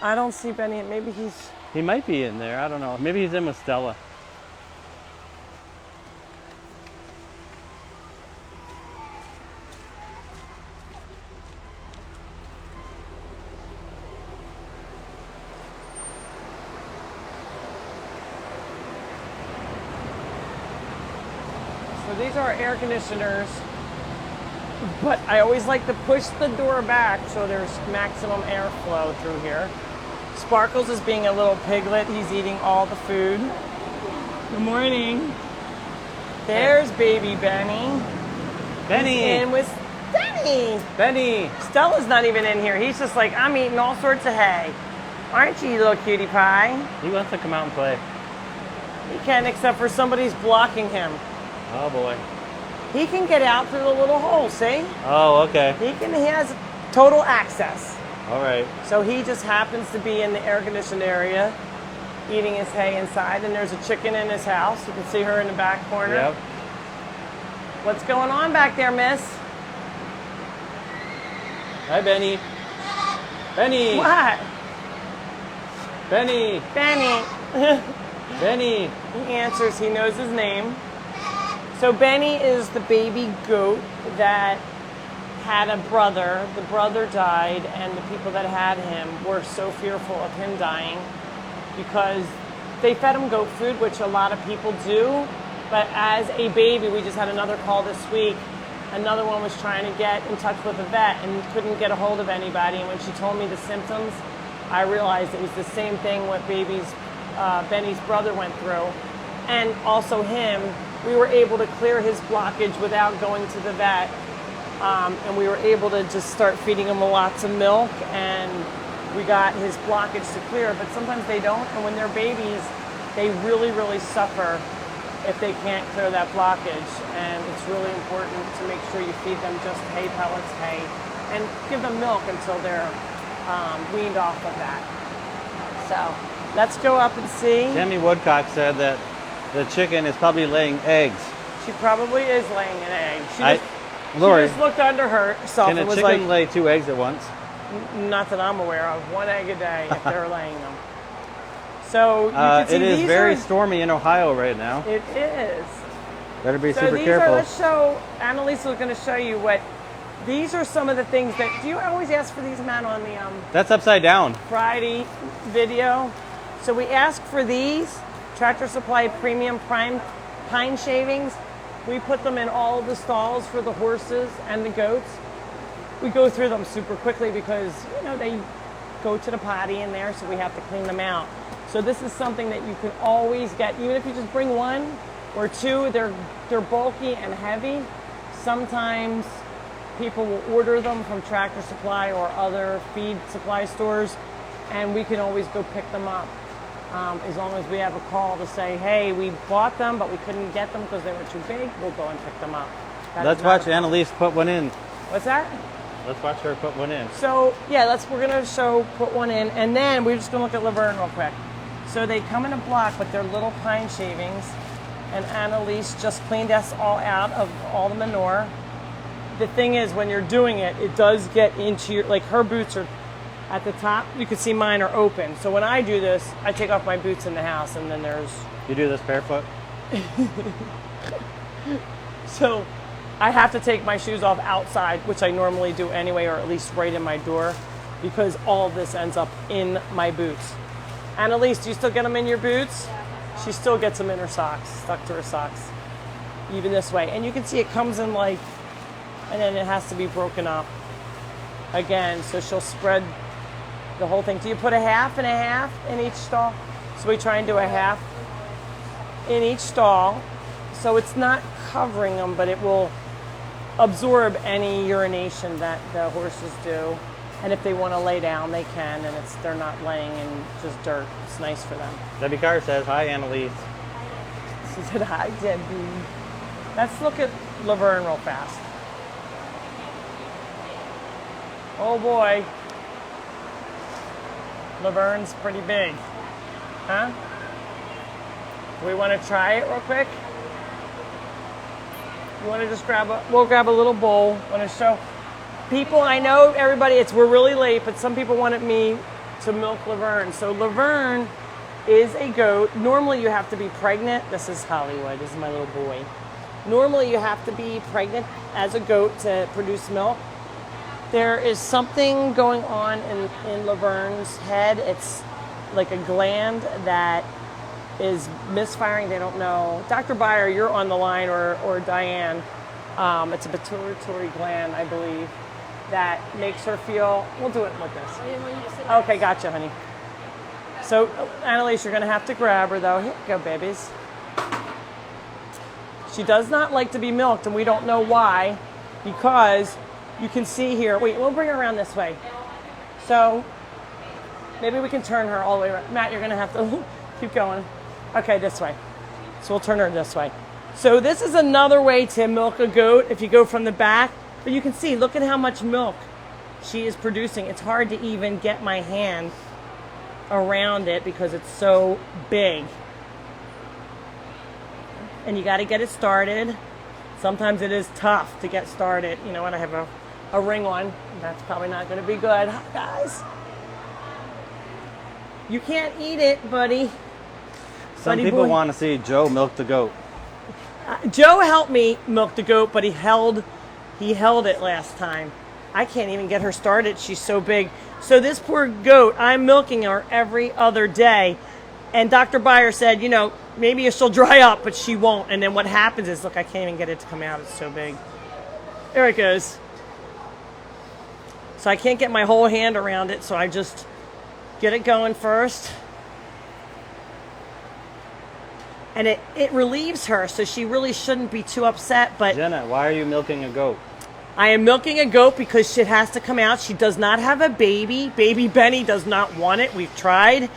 D: I don't see Benny. Maybe
E: He might be in there. I don't know. Maybe he's in with Stella.
D: So these are air conditioners, but I always like to push the door back so there's maximum airflow through here. Sparkles is being a little piglet. He's eating all the food. Good morning. There's baby Benny.
E: Benny!
D: He's in with Benny.
E: Benny!
D: Stella's not even in here. He's just like, I'm eating all sorts of hay. Aren't you, you little cutie pie?
E: He wants to come out and play.
D: He can't, except for somebody's blocking him.
E: Oh boy.
D: He can get out through the little hole, see?
E: Oh, okay.
D: He has total access.
E: All right.
D: So he just happens to be in the air-conditioned area, eating his hay inside, and there's a chicken in his house. You can see her in the back corner.
E: Yep.
D: What's going on back there, miss?
E: Hi, Benny. Benny!
D: What?
E: Benny!
D: Benny.
E: Benny!
D: He answers, he knows his name. So Benny is the baby goat that had a brother. The brother died, and the people that had him were so fearful of him dying because they fed him goat food, which a lot of people do. But as a baby, we just had another call this week. Another one was trying to get in touch with a vet and couldn't get a hold of anybody. And when she told me the symptoms, I realized it was the same thing what Benny's brother went through. And also him, we were able to clear his blockage without going to the vet. And we were able to just start feeding him lots of milk, and we got his blockage to clear. But sometimes they don't, and when they're babies, they really, really suffer if they can't clear that blockage. And it's really important to make sure you feed them just hay pellets, hay, and give them milk until they're weaned off of that. So let's go up and see.
E: Tammy Woodcock said that the chicken is probably laying eggs.
D: She probably is laying an egg. She
E: Lori,
D: just looked under herself
E: can a
D: and was
E: chicken
D: like,
E: lay 2 eggs at once?
D: not that I'm aware of, 1 egg a day if they're laying them. So you can see
E: it is
D: these
E: very stormy in Ohio right now.
D: It is.
E: Better be
D: So
E: super
D: these
E: careful.
D: let's show, Annalisa is going to show you these are some of the things that, do you always ask for these, Matt, on the
E: That's upside down.
D: Friday video? So we ask for these, Tractor Supply Premium Prime Pine Shavings. We put them in all the stalls for the horses and the goats. We go through them super quickly because, they go to the potty in there, so we have to clean them out. So this is something that you can always get, even if you just bring 1 or 2, they're bulky and heavy. Sometimes people will order them from Tractor Supply or other feed supply stores, and we can always go pick them up. As long as we have a call to say, hey, we bought them, but we couldn't get them because they were too big, we'll go and pick them up.
E: Let's watch Annalise put one in.
D: What's that?
E: Let's watch her put one in.
D: So, yeah, we're going to put one in, and then we're just going to look at Laverne real quick. So they come in a block, but they're little pine shavings. And Annalise just cleaned us all out of all the manure. The thing is, when you're doing it, it does get into your, like her boots are at the top. You can see mine are open. So when I do this, I take off my boots in the house, and then there's...
E: You do this barefoot?
D: So I have to take my shoes off outside, which I normally do anyway, or at least right in my door, because all this ends up in my boots. Annalise, do you still get them in your boots? She still gets them in her socks, stuck to her socks, even this way. And you can see it comes in like, and then it has to be broken up again. So she'll spread the whole thing. Do you put a half and a half in each stall? So we try and do a half in each stall. So it's not covering them, but it will absorb any urination that the horses do. And if they want to lay down, they can, and they're not laying in just dirt. It's nice for them.
E: Debbie Carr says, hi, Annalise.
D: She said, hi, Debbie. Let's look at Laverne real fast. Oh, boy. Laverne's pretty big. Huh? Do we want to try it real quick? You want to just we'll grab a little bowl. I want to show people, I know everybody, we're really late, but some people wanted me to milk Laverne. So Laverne is a goat. Normally you have to be pregnant. This is Hollywood. This is my little boy. Normally you have to be pregnant as a goat to produce milk. There is something going on in Laverne's head. It's like a gland that is misfiring. They don't know. Dr. Beyer, you're on the line, or Diane. It's a pituitary gland, I believe, that makes her feel, we'll do it with this. Okay, gotcha, honey. So, Annalise, you're going to have to grab her, though. Here you go, babies. She does not like to be milked, and we don't know why, because you can see here. Wait, we'll bring her around this way. So, maybe we can turn her all the way around. Matt, you're going to have to keep going. Okay, this way. So we'll turn her this way. So this is another way to milk a goat if you go from the back. But you can see, look at how much milk she is producing. It's hard to even get my hand around it because it's so big. And you got to get it started. Sometimes it is tough to get started. You know what? I have a ring on. That's probably not going to be good. Hi, guys. You can't eat it, buddy.
E: Some people want to see Joe milk the goat.
D: Joe helped me milk the goat, but he held it last time. I can't even get her started. She's so big. So this poor goat, I'm milking her every other day. And Dr. Beyer said, you know, maybe she'll dry up, but she won't. And then what happens is, look, I can't even get it to come out. It's so big. There it goes. So I can't get my whole hand around it, so I just get it going first. And it relieves her, so she really shouldn't be too upset. But
E: Jenna, why are you milking a goat?
D: I am milking a goat because shit has to come out. She does not have a baby. Baby Benny does not want it. We've tried.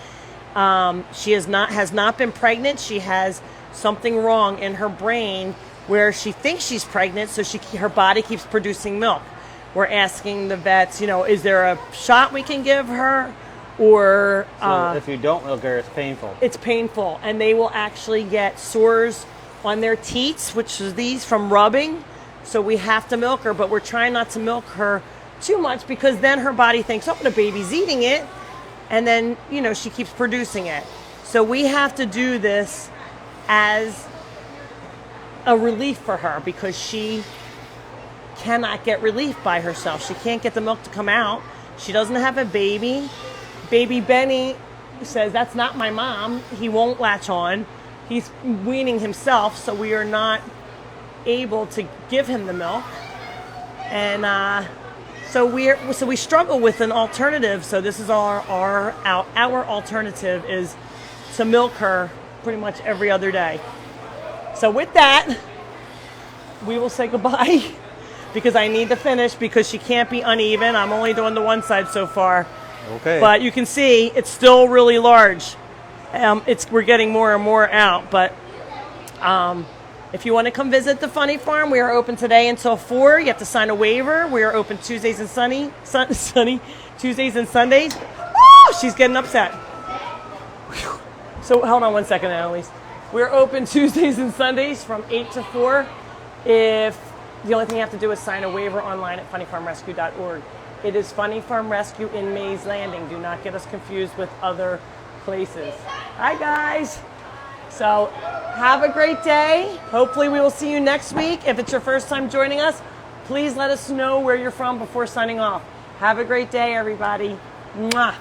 D: She has not been pregnant. She has something wrong in her brain where she thinks she's pregnant, so her body keeps producing milk. We're asking the vets, you know, is there a shot we can give her? Or
E: so if you don't milk her, it's painful.
D: It's painful, and they will actually get sores on their teats, which is these from rubbing. So we have to milk her, but we're trying not to milk her too much because then her body thinks, oh, the baby's eating it, and then, you know, she keeps producing it. So we have to do this as a relief for her because she cannot get relief by herself. She can't get the milk to come out. She doesn't have a baby. Baby Benny says, that's not my mom. He won't latch on. He's weaning himself, so we are not able to give him the milk. And so we struggle with an alternative. So this is our alternative is to milk her pretty much every other day. So with that, we will say goodbye because I need to finish because she can't be uneven. I'm only doing the one side so far.
E: Okay.
D: But you can see it's still really large. We're getting more and more out. But if you want to come visit the Funny Farm, we are open today until 4. You have to sign a waiver. We are open Tuesdays and Tuesdays and Sundays. Oh, she's getting upset. Whew. So hold on one second, Annalise. We're open Tuesdays and Sundays from 8 to 4. If the only thing you have to do is sign a waiver online at funnyfarmrescue.org. It is Funny Farm Rescue in Mays Landing. Do not get us confused with other places. Hi, guys. So have a great day. Hopefully we will see you next week. If it's your first time joining us, please let us know where you're from before signing off. Have a great day, everybody. Mwah.